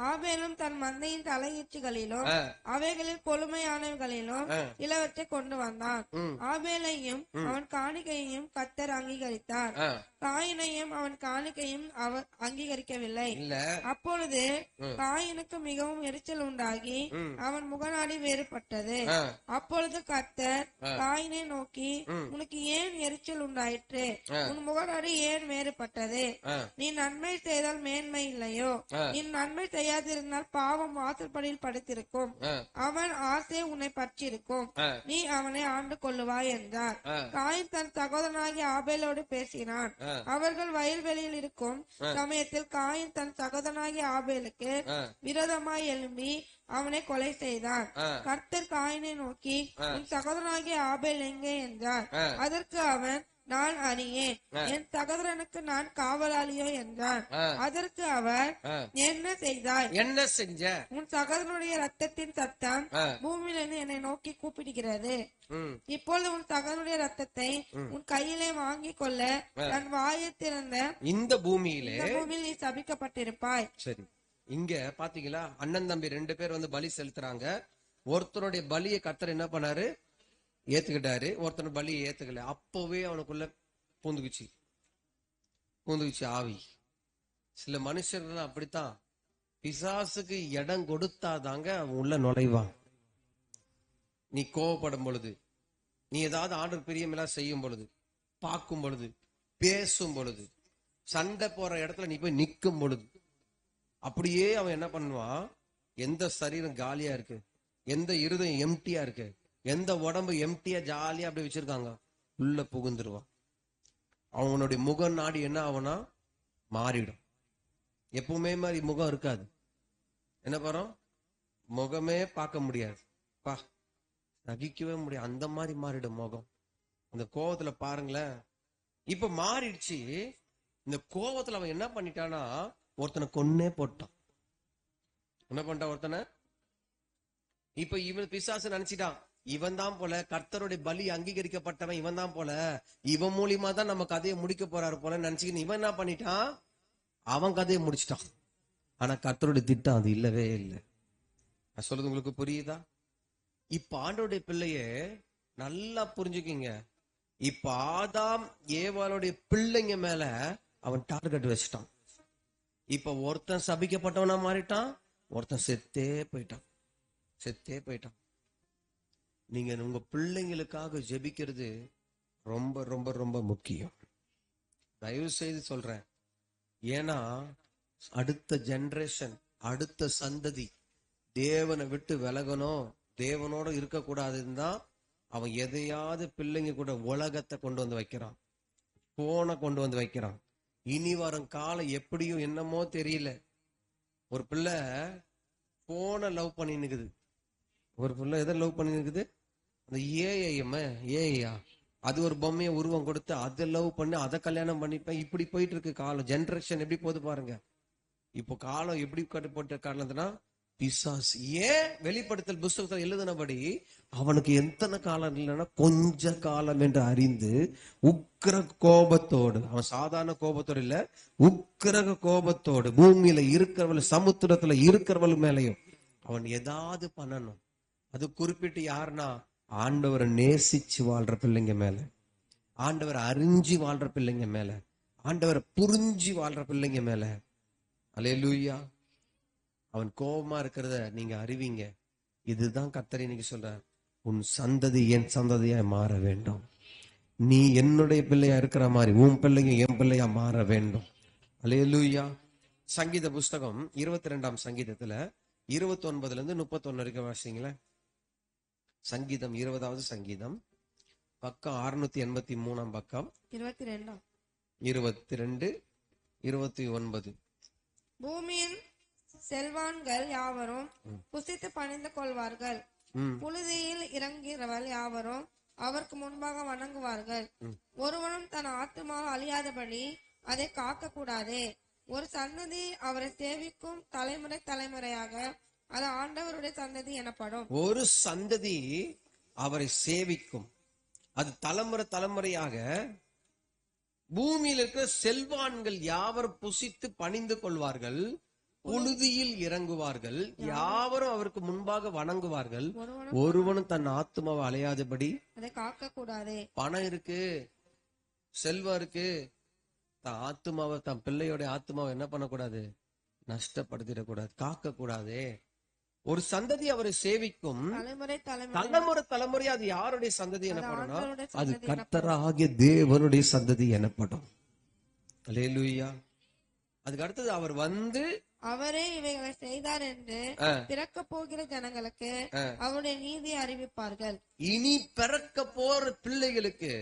Speaker 2: ஆபேலும் தன் மந்தையின் தலையீச்சுகளிலும் அவைகளில் கொழுமையானவைகளிலும் சிலவற்றை கொண்டு வந்தான். ஆபேலையும் அவன் காணிக்கையையும் கர்த்தர் அங்கீகரித்தார். காயினையும் அவன் காணிக்கையும் அவர் அங்கீகரிக்கவில்லை. அப்பொழுது காயினுக்கு மிகவும் எரிச்சல் உண்டாகி அவன் முகநாடி வேறுபட்டது. அப்பொழுது கர்த்தர் காயினை நோக்கி, உனக்கு ஏன் எரிச்சல் உண்டாயிற்று? உன் முகநாடி ஏன் வேறுபட்டது? நீ நன்மை செய்தால் மேன்மை இல்லையோ? நீ நன்மை செய்யாதிருந்தால் பாவம் வாசற்படியில் படுத்திருக்கும். அவன் ஆசை உன்னை பற்றிருக்கும். நீ அவனை ஆண்டு கொள்ளுவாய் என்றார். காயின் தன் சகோதரனாகிய ஆபேலோடு பேசினான். அவர்கள் வயல்வெளியில் இருக்கும் சமயத்தில் காயின் தன் சகோதரனாகிய ஆபேலுக்கு விரோதமாய் எழும்பி அவனை கொலை செய்தான். கர்த்தர் காயினை நோக்கி, உன் சகோதரனாகிய ஆபேல் எங்கே என்றார். அதற்கு அவன், நான் அறியேன், என் சகோதரனுக்கு நான் காவலாளியோ என்றான். அதற்கு அவர், என்ன செய்தாய்?
Speaker 1: என்ன செஞ்ச? உன்
Speaker 2: சகோதரனுடைய ரத்தத்தின் சத்தம் பூமியிலிருந்து என்னை நோக்கி கூப்பிடுகிறது. இப்பொழுது உன் சகோதரனுடைய ரத்தத்தை உன் கையிலே வாங்கிக் கொள்ள தன் வாயை திறந்த
Speaker 1: இந்த பூமியில்
Speaker 2: நீ சபிக்கப்பட்டிருப்பாய்.
Speaker 1: சரி, இங்க பாத்தீங்களா, அண்ணன் தம்பி 2 பேர் வந்து பலி செலுத்துறாங்க. ஒருத்தருடைய பலியை கர்த்தர் என்ன பண்ணாரு, ஏத்துக்கிட்டாரு. ஒருத்தன பலியை ஏத்துக்கல. அப்பவே அவனுக்குள்ள பூந்துக்குச்சு ஆவி. சில மனுஷர்கள் அப்படித்தான், பிசாசுக்கு இடம் கொடுத்தாதாங்க அவன் உள்ள நுழைவான். நீ கோவப்படும் பொழுது, நீ ஏதாவது ஆண்டவர் பிரியமில்லா செய்யும் பொழுது, பார்க்கும் பொழுது, பேசும் பொழுது, சண்டை போற இடத்துல நீ போய் நிக்கும் பொழுது அப்படியே அவன் என்ன பண்ணுவான், எந்த சரீரம் காலியா இருக்கு, எந்த இருதயம் எம்டியா இருக்கு, எந்த உடம்பு எம்டியா ஜாலியா அப்படி வச்சிருக்காங்க, உள்ள புகுந்துருவான். அவனுடைய முக நாடி என்ன ஆகும்னா மாறிடும். எப்பவுமே மாதிரி முகம் இருக்காது. என்ன பண்றோம், முகமே பார்க்க முடியாது, நகிக்கவே முடியாது, அந்த மாதிரி மாறிடும் முகம். அந்த கோவத்துல பாருங்களேன், இப்ப மாறிடுச்சு. இந்த கோவத்துல அவன் என்ன பண்ணிட்டானா, ஒருத்தனை கொன்னே போட்டான். என்ன பண்ணிட்டான் ஒருத்தனை? இப்ப இவன் பிசாசு நினைச்சிட்டான், இவன் தான் போல கர்த்தருடைய பலி அங்கீகரிக்கப்பட்டவன், இவன் தான் போல, இவன் மூலியமா தான் நம்ம கதையை முடிக்க போறாரு போல நினைச்சுக்கின்னு இவன் என்ன பண்ணிட்டான், அவன் கதையை முடிச்சிட்டான். ஆனா கர்த்தருடைய திட்டம் அது இல்லவே இல்லை. நான் சொல்றது உங்களுக்கு புரியுதா? இப்ப ஆண்டவருடைய பிள்ளையே நல்லா புரிஞ்சுக்கிங்க. இப்ப ஆதாம் ஏவாளுடைய பிள்ளைங்க மேல அவன் டார்கெட் வச்சுட்டான். இப்ப ஒருத்தன் சபிக்கப்பட்டவனா மாறிட்டான், ஒருத்தன் செத்தே போயிட்டான். நீங்க உங்க பிள்ளைங்களுக்காக ஜெபிக்கிறது ரொம்ப ரொம்ப ரொம்ப முக்கியம். தயவு செய்து சொல்றேன். ஏன்னா அடுத்த ஜெனரேஷன், அடுத்த சந்ததி தேவனை விட்டு விலகணும், தேவனோட இருக்க கூடாதுன்னு தான் அவன் எதையாவது பிள்ளைங்க கூட உலகத்தை கொண்டு வந்து வைக்கிறான், போனை கொண்டு வந்து வைக்கிறான். இனி வரும் காலம் எப்படியும் என்னமோ தெரியல. ஒரு பிள்ளை போனை லவ் பண்ணி நிக்குது, ஒரு பிள்ளை எதை லவ் பண்ணி நிக்குது, அந்த ஏஐயா அது ஒரு பொம்மையை உருவம் கொடுத்து அதை லவ் பண்ணி அதை கல்யாணம் பண்ணிப்பேன். இப்படி போயிட்டு இருக்கு காலம். ஜெனரேஷன் எப்படி போகுது பாருங்க. இப்போ காலம் எப்படி கட்டுப்பட்ட காலம்னா பிசாசு. ஏன் வெளிப்படுத்தல் புஸ்தகத்தில் எழுதினபடி அவனுக்கு எத்தனை காலம் இல்லைன்னா கொஞ்ச காலம் என்று அறிந்து உக்கிர கோபத்தோடு, அவன் சாதாரண கோபத்தோடு இல்ல, உக்கிர கோபத்தோடு பூமியில இருக்கிறவள் சமுத்திரத்துல இருக்கிறவள் மேலையும் அவன் ஏதாவது பண்ணணும். அது குறிப்பிட்டு யாருன்னா ஆண்டவரை நேசிச்சு வாழ்ற பிள்ளைங்க மேல, ஆண்டவரை அறிஞ்சு வாழ்ற பிள்ளைங்க மேல, ஆண்டவரை புரிஞ்சு வாழ்ற பிள்ளைங்க மேல. அல்லேலூயா. அவன் கோபமா இருக்கிறத நீங்க அறிவீங்க. இதுதான் கர்த்தர் இன்னைக்கு சொல்றார், உன் சந்ததி என் சந்ததியா மாற வேண்டும். நீ என்னுடைய பிள்ளையா இருக்கிற மாதிரி உன் பிள்ளைங்க என் பிள்ளையா மாற வேண்டும். அல்லேலூயா. சங்கீத புஸ்தகம் 22ஆம் சங்கீதத்துல 29 31 வரைக்கும் வாசிங்களேன். சங்கீதம் 20வது சங்கீதம் பக்கம் 683 பக்கம் 22 29.
Speaker 2: பூமியின் செல்வான்கள் யாவரும் புசித்து பணிந்து கொள்வார்கள், புழுதியில் இறங்கிறவள் யாவரும் அவருக்கு முன்பாக வணங்குவார்கள். ஒருவனும் தன் ஆத்துமாவை அழியாதபடி அதை காக்க கூடாதே. ஒரு சந்ததி அவரை சேவிக்கும், தலைமுறை தலைமுறையாக அது ஆண்டவருடைய சந்ததி எனப்படும்.
Speaker 1: ஒரு சந்ததி அவரை சேவிக்கும், அது தலைமுறை தலைமுறையாக. பூமியில் இருக்கிற செல்வான்கள் யாவரும் புசித்து பணிந்து கொள்வார்கள், புழுதியில் இறங்குவார்கள், யாவரும் அவருக்கு முன்பாக வணங்குவார்கள். ஒருவனும் தன் ஆத்மாவை அலையாதபடி
Speaker 2: அதை காக்க கூடாதே.
Speaker 1: பணம் இருக்கு, செல்வம் இருக்கு, தன் ஆத்மாவை, தன் பிள்ளையோட ஆத்மாவை என்ன பண்ணக்கூடாது, நஷ்டப்படுத்திடக்கூடாது, காக்க கூடாதே. ஒரு சந்ததி அவரை சேவிக்கும், தலைமுறை தலைமுறை அது யாருடைய சந்ததி எனப்படும், அது கர்த்தராகிய தேவனுடைய சந்ததி எனப்படும். அல்லேலூயா. அதுக்கு அடுத்தது அவர் வந்து
Speaker 2: அவரே இவைகளை செய்தார் என்று பிறக்க போகிற ஜனங்களுக்கு அவருடைய நீதியை அறிவிப்பார்கள்.
Speaker 1: இனி பிறக்க போற பிள்ளைகளுக்கு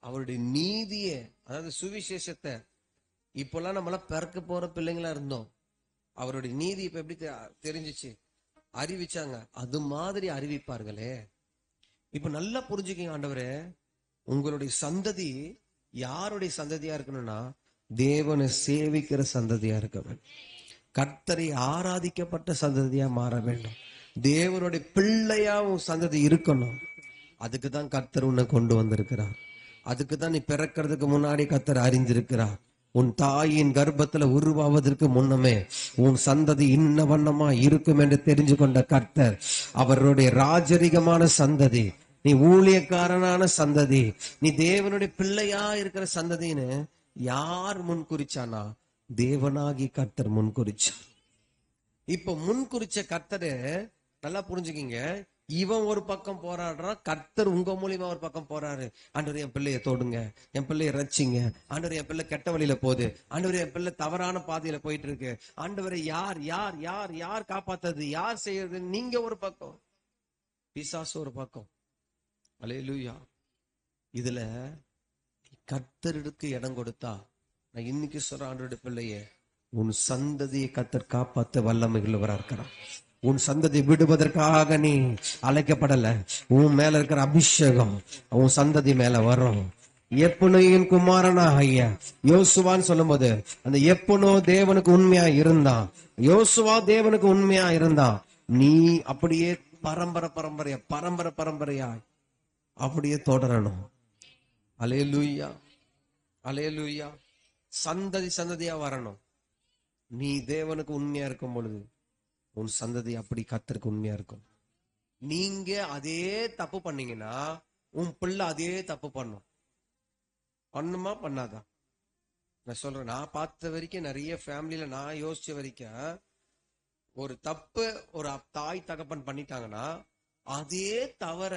Speaker 1: அவருடைய நீதியை, அதாவது சுவிசேஷத்தை, இப்பெல்லாம் நம்மளாம் பிறக்க போற பிள்ளைங்களா இருந்தோம், அவருடைய நீதி இப்ப எப்படி தெரிஞ்சிச்சு, அறிவிச்சாங்க, அது மாதிரி அறிவிப்பார்களே. இப்ப நல்லா புரிஞ்சுக்கங்க, ஆண்டவரே உங்களுடைய சந்ததி யாருடைய சந்ததியா இருக்கணும்னா தேவனை சேவிக்கிற சந்ததியா இருக்க வேண்டும், கர்த்தரை ஆராதிக்கப்பட்ட சந்ததியா மாற வேண்டும், தேவனுடைய பிள்ளையா உன் சந்ததி இருக்கணும். அதுக்குதான் கர்த்தர் உன்னை கொண்டு வந்திருக்கிறார். அதுக்குதான் நீ பிறக்கிறதுக்கு முன்னாடி கர்த்தர் அறிந்திருக்கிறார். உன் தாயின் கர்ப்பத்துல உருவாவதற்கு முன்னமே உன் சந்ததி இன்ன வண்ணமா இருக்கும் என்று தெரிஞ்சு கொண்ட கர்த்தர் அவருடைய ராஜரிகமான சந்ததி, நீ ஊழியக்காரனான சந்ததி, நீ தேவனுடைய பிள்ளையா இருக்கிற சந்ததின்னு யார் முன் குறிச்சானா, தேவனாகி கர்த்தர் முன் குறிச்சார். இப்ப முன் குறிச்ச கர்த்தரு நல்லா புரிஞ்சுக்கிங்க, இவன் ஒரு பக்கம் போராடுறான், கர்த்தர் உங்க மூலியமா ஒரு பக்கம் போறாரு. ஆண்டவரே என் பிள்ளைய தொடுங்க, என் பிள்ளைய ரட்சிங்க, ஆண்டவரே என் பிள்ளை கெட்ட வழியில போகுது, ஆண்டவரே என் பிள்ளை தவறான பாதையில போயிட்டு இருக்கு, ஆண்டவரே யார் யார் யார் யார் காப்பாத்துறது, யார் செய்யறது? நீங்க ஒரு பக்கம், பிசாசு ஒரு பக்கம். அல்லேலூயா. இதுல கர்த்தருக்கு இடம் கொடுத்தா, நான் இன்னைக்கு சொல்ற ஆண்டவருடைய பிள்ளையே, உன் சந்ததியை கர்த்தர் காப்பாத்த வல்லமையுள்ளவரா இருக்கிறார். உன் சந்ததி விடுவதற்காக நீ அழைக்கப்படல. உன் மேல இருக்கிற அபிஷேகம் உன் சந்ததி மேல வரும். எப்புனையின் குமாரனா ஐயா யோசுவான்னு சொல்லும் போது, அந்த எப்புனோ தேவனுக்கு உண்மையா இருந்தான், யோசுவா தேவனுக்கு உண்மையா இருந்தான். நீ அப்படியே பரம்பரை பரம்பரையா பரம்பரை பரம்பரையா அப்படியே தொடரணும். அல்லேலூயா, அல்லேலூயா. சந்ததி சந்ததியா வரணும். நீ தேவனுக்கு உண்மையா இருக்கும் பொழுது உன் சந்ததி அப்படி கர்த்தருக்கு உண்மையா இருக்கும். நீங்க அதே தப்பு பண்ணீங்கன்னா உன் பிள்ளை அதே தப்பு பண்ணுமா பண்ணாதா? நான் சொல்றேன், நான் பார்த்த வரைக்கும் நிறைய ஃபேமிலியில நான் யோசிச்ச வரைக்கும், ஒரு தப்பு ஒரு தாய் தகப்பன் பண்ணிட்டாங்கன்னா அதே தவிர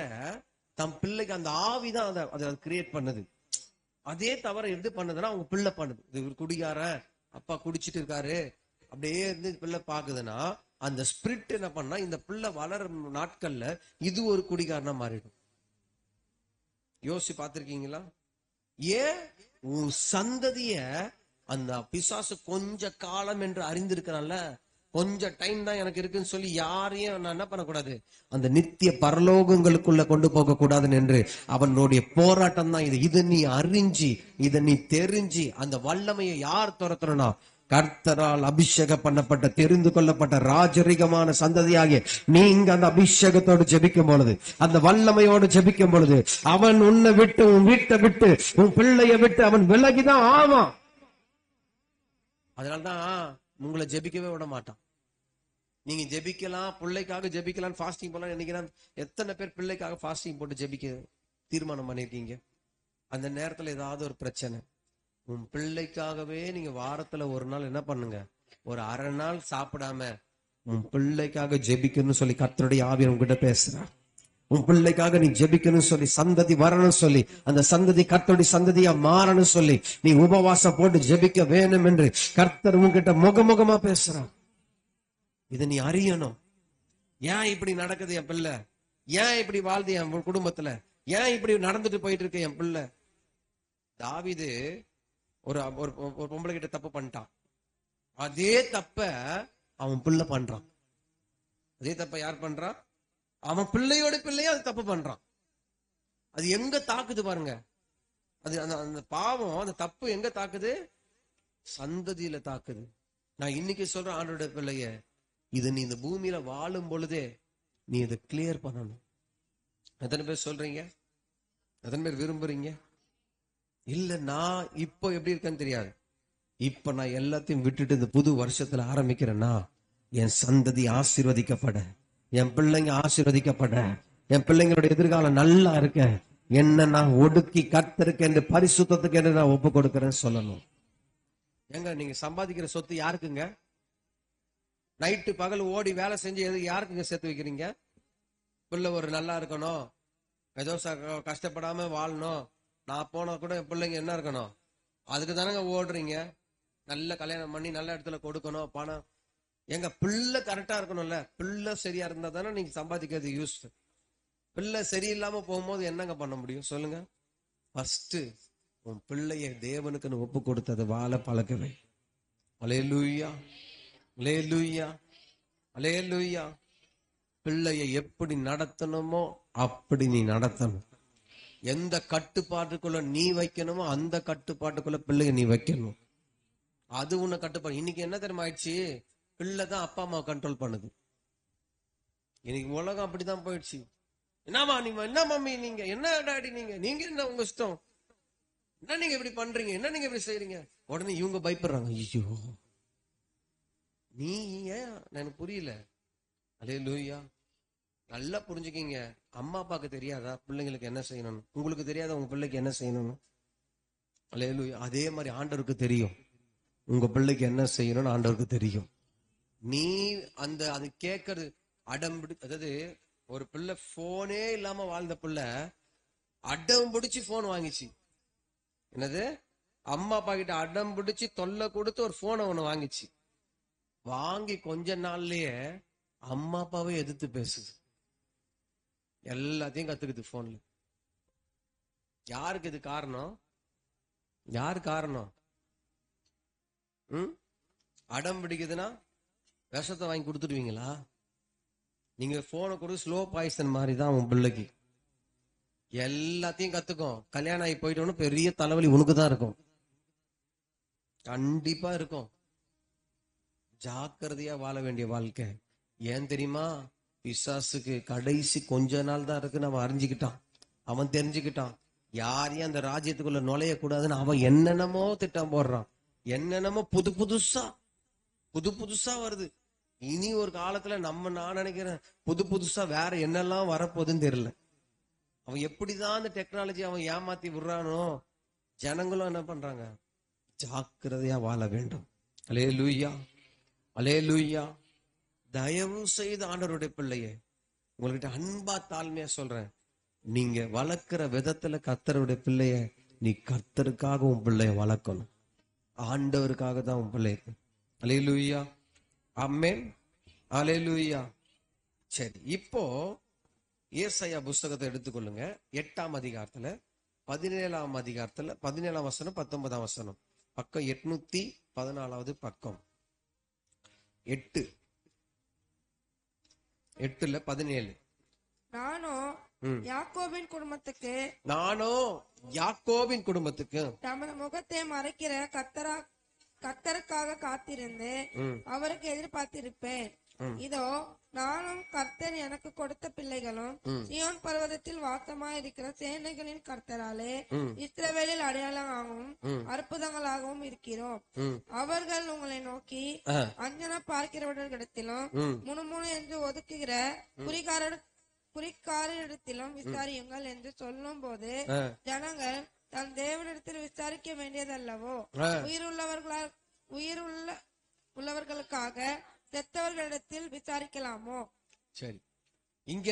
Speaker 1: தன் பிள்ளைக்கு அந்த ஆவிதான் அதை கிரியேட் பண்ணுது. அதே தவிர எது பண்ணுதுன்னா அவங்க பிள்ளை பண்ணுது. இது குடிகாரன், அப்பா குடிச்சிட்டு இருக்காரு, அப்படியே இருந்து பிள்ளை பாக்குதுன்னா அந்த ஸ்பிரிட் என்ன பண்ணா, இந்த பிள்ளை வளரும் நாட்கள்ல இது ஒரு குடிகாரனா மாறிடும். யோசிச்சு பார்த்திருக்கீங்களா? ஏன்? உன் சந்ததிய அந்த பிசாசு கொஞ்ச காலம் என்று அறிந்திருக்கிறான்ல, கொஞ்ச டைம் தான் எனக்கு இருக்குன்னு சொல்லி யாரையும் நான் என்ன பண்ணக்கூடாது, அந்த நித்திய பரலோகங்களுக்குள்ள கொண்டு போக கூடாதுன்னு என்று அவனுடைய போராட்டம் தான் இது. இதை நீ அறிஞ்சி, இதை நீ தெரிஞ்சு, அந்த வல்லமையை யார் துரத்துறனா, கர்த்தரால் அபிஷேகம் பண்ணப்பட்ட தெரிந்து கொள்ளப்பட்ட ராஜரிகமான சந்ததியாகிய நீங்க அந்த அபிஷேகத்தோடு ஜெபிக்கும் பொழுது, அந்த வல்லமையோடு ஜெபிக்கும் பொழுது, அவன் உன்னை விட்டு, உன் வீட்டை விட்டு, உன் பிள்ளைய விட்டு அவன் விலகிதான் ஆவான். அதனால்தான் உங்களை ஜெபிக்கவே விட மாட்டான். நீங்க ஜெபிக்கலாம், பிள்ளைக்காக ஜெபிக்கலாம், ஃபாஸ்டிங் போலாம் நினைக்கிறேன். எத்தனை பேர் பிள்ளைக்காக ஃபாஸ்டிங் போட்டு ஜெபிக்க தீர்மானம் பண்ணிருக்கீங்க? அந்த நேரத்துல ஏதாவது ஒரு பிரச்சனை, உன் பிள்ளைக்காகவே நீங்க வாரத்துல ஒரு நாள் என்ன பண்ணுங்க, ஒரு அரை நாள் சாப்பிடாம உன் பிள்ளைக்காக ஜெபிக்கணும்னு சொல்லி கர்த்தருடைய ஆவியானவர் உங்ககிட்ட பேசுறார். உன் பிள்ளைக்காக நீ ஜெபிக்கணும்னு சொல்லி, சந்ததி வரணும் சொல்லி, அந்த சந்ததி கர்த்தருடைய சந்ததியா மாறணும் சொல்லி நீ உபவாசம் போட்டு ஜெபிக்க வேணும் என்று கர்த்தர் உங்ககிட்ட முகமுகமா பேசுறார். இதை நீ அறியணும். ஏன் இப்படி நடக்குது என் பிள்ளை, ஏன் இப்படி வாழ்ந்து என் குடும்பத்துல, ஏன் இப்படி நடந்துட்டு போயிட்டு இருக்கு என் பிள்ளை? தாவீது ஒரு பொம்பளை கிட்ட தப்பு பண்ணிட்டான். அதே தப்ப அவன் பிள்ளை பண்றான். அதே தப்ப யார் பண்றான்? அவன் பிள்ளையோட பிள்ளையும் அது தப்பு பண்றான். அது எங்க தாக்குது பாருங்க. அது அந்த பாவம், அந்த தப்பு எங்க தாக்குது? சந்ததியில தாக்குது. நான் இன்னைக்கு சொல்றேன் ஆண்டவருடைய பிள்ளைய, இது நீ இந்த பூமியில வாழும் பொழுதே நீ இதை கிளியர் பண்ணணும். எத்தனை பேர் சொல்றீங்க? எத்தனை பேர் விரும்புறீங்க? இல்ல நான் இப்போ எப்படி இருக்கேன்னு தெரியாது, இப்ப நான் எல்லாத்தையும் விட்டுட்டு இந்த புது வருஷத்துல ஆரம்பிக்கிறேன்னா என் சந்ததி ஆசீர்வதிக்கப்பட, என் பிள்ளைங்க ஆசீர்வதிக்கப்பட, என் பிள்ளைங்களோட எதிர்காலம் நல்லா இருக்க, என்ன நான் ஒடுக்கி கர்த்தருக்கு என்று பரிசுத்தத்துக்கு என்று நான் ஒப்பு கொடுக்கிறேன்னு சொல்லணும். ஏங்க நீங்க சம்பாதிக்கிற சொத்து யாருக்குங்க? நைட்டு பகல் ஓடி வேலை செஞ்சு யாருக்குங்க சேர்த்து வைக்கிறீங்க? பிள்ளை ஒரு நல்லா இருக்கணும், ஏதோ கஷ்டப்படாம வாழணும், நான் போனா கூட என் பிள்ளைங்க என்ன இருக்கணும், அதுக்கு தானங்க ஓடுறீங்க. நல்ல கல்யாணம் பண்ணி நல்ல இடத்துல கொடுக்கணும் பணம். எங்க பிள்ளை கரெக்டா இருக்கணும்ல, பிள்ளை சரியா இருந்தா தானே நீங்க சம்பாதிக்கிறது யூஸ். பிள்ளை சரியில்லாம போகும்போது என்னங்க பண்ண முடியும் சொல்லுங்க? ஃபர்ஸ்ட் உன் பிள்ளைய தேவனுக்குன்னு ஒப்பு கொடுத்தது வாழ பழக்கவே. அல்லேலூயா, அல்லேலூயா, அல்லேலூயா. பிள்ளைய எப்படி நடத்தணுமோ அப்படி நீ நடத்தணும். எந்த கட்டுப்பாட்டுக்குள்ள நீ வைக்கணுமோ அந்த கட்டுப்பாட்டுக்குள்ள பிள்ளைய நீ வைக்கணும். அது உன்னை கட்டுப்பாடு. இன்னைக்கு என்ன தெரியுமா ஆயிடுச்சு, பிள்ளைதான் அப்பா அம்மா கண்ட்ரோல் பண்ணுது. இன்னைக்கு உலகம் அப்படிதான் போயிடுச்சு. என்னமா நீங்க, என்ன மம்மி நீங்க, என்ன டாடி நீங்க, நீங்க என்ன உங்க இஷ்டம், என்ன நீங்க இப்படி பண்றீங்க, என்ன நீங்க இப்படி செய்றீங்க, உடனே இவங்க பயப்படுறாங்க. ஐயோ நீ ஏன், எனக்கு புரியல. அல்லேலூயா. நல்லா புரிஞ்சுக்கிங்க. அம்மா அப்பாவுக்கு தெரியாதா பிள்ளைங்களுக்கு என்ன செய்யணும்? உங்களுக்கு தெரியாதா உங்க பிள்ளைக்கு என்ன செய்யணும்? அல்லேலூயா. அதே மாதிரி ஆண்டவருக்கு தெரியும் உங்க பிள்ளைக்கு என்ன செய்யணும்னு. ஆண்டவருக்கு தெரியும். நீ அந்த அது கேட்கறது அடம்பிடி, அதாவது ஒரு பிள்ளை போனே இல்லாம வாழ்ந்த பிள்ளை அடம் பிடிச்சு போன் வாங்கிச்சு. என்னது? அம்மா அப்பா கிட்ட அடம் பிடிச்சு தொல்லை கொடுத்து ஒரு போனை ஒண்ணு வாங்கிச்சு. வாங்கி கொஞ்ச நாள்லயே அம்மா அப்பாவே எதிர்த்து பேசுது. எல்லாத்தையும் கத்துக்குது போன்ல. யாருக்கு இது காரணம்? யாரு காரணம்? அடம் பிடிக்குதுன்னா விஷத்தை வாங்கி கொடுத்துடுவீங்களா? நீங்க போனை கொடுத்து ஸ்லோ பாய்சன் மாதிரி தான் உன் பிள்ளைக்கு. எல்லாத்தையும் கத்துக்கும். கல்யாணம் ஆகி போயிட்டோன்னு பெரிய தலைவலி உனக்கு தான் இருக்கும். கண்டிப்பா இருக்கும். ஜாக்கிரதையா வாழ வேண்டிய வாழ்க்கை. ஏன் தெரியுமா? பிசாசுக்கு கடைசி கொஞ்ச நாள் தான் இருக்குன்னு அவன் அறிஞ்சுக்கிட்டான். அவன் தெரிஞ்சுக்கிட்டான் யாரையும் அந்த ராஜ்யத்துக்குள்ள நுழைய கூடாதுன்னு. அவன் என்னென்னமோ திட்டம் போடுறான். என்னென்னமோ புது புதுசா வருது. இனி ஒரு காலத்துல நான் நினைக்கிறேன் புது புதுசா வேற என்னெல்லாம் வரப்போகுதுன்னு தெரியல. அவன் எப்படிதான் அந்த டெக்னாலஜி அவன் ஏமாத்தி விடுறானோ, ஜனங்களும் என்ன பண்றாங்க? ஜாக்கிரதையா வாழ வேண்டும். அல்லேலூயா, அல்லேலூயா. தயவு செய்து ஆண்டவருடைய பிள்ளையே, உங்ககிட்ட அன்பா தாழ்மையா சொல்றேன், நீங்க வளர்க்கிற விதத்துல கர்த்தருடைய பிள்ளைய நீ கர்த்தருக்காக உன் பிள்ளைய வளர்க்கணும். ஆண்டவருக்காக தான் உன் பிள்ளை. அல்லேலூயா, ஆமென், அல்லேலூயா. சரி, இப்போ ஏசாயா புஸ்தகத்தை எடுத்துக்கொள்ளுங்க. 8ஆம் அதிகாரத்துல 17ஆம் அதிகாரத்துல 17ஆம் வசனம் 19ஆம் வசனம், பக்கம் 814 பக்கம். 8:17. நானோ யாக்கோபின் குடும்பத்துக்கு
Speaker 2: தமது முகத்தை மறைக்கிற கர்த்தருக்காக காத்திருந்து அவருக்கு எதிர்பார்த்திருப்பேன். இதோ நானும் கர்த்தர் எனக்கு கொடுத்த பிள்ளைகளும் சீயோன் பர்வதத்தில் வாசமாயிருக்கிற சேனைகளின் கர்த்தராலே இஸ்ரவேலில் அடையாளமாகவும் அற்புதங்களாகவும் இருக்கிறோம். அவர்கள் உங்களை நோக்கி அஞ்சன பார்க்கிறவர்களிடத்திலும் முணுமுணு என்று ஒதுக்குகிற குறிக்காரிடத்திலும் விசாரியுங்கள் என்று சொல்லும் போது ஜனங்கள் தன் தேவனிடத்தில் விசாரிக்க வேண்டியதல்லவோ? உள்ளவர்களுக்காக செத்தவர்களிடத்தில் விசாரிக்கலாமோ?
Speaker 1: சரி, இங்க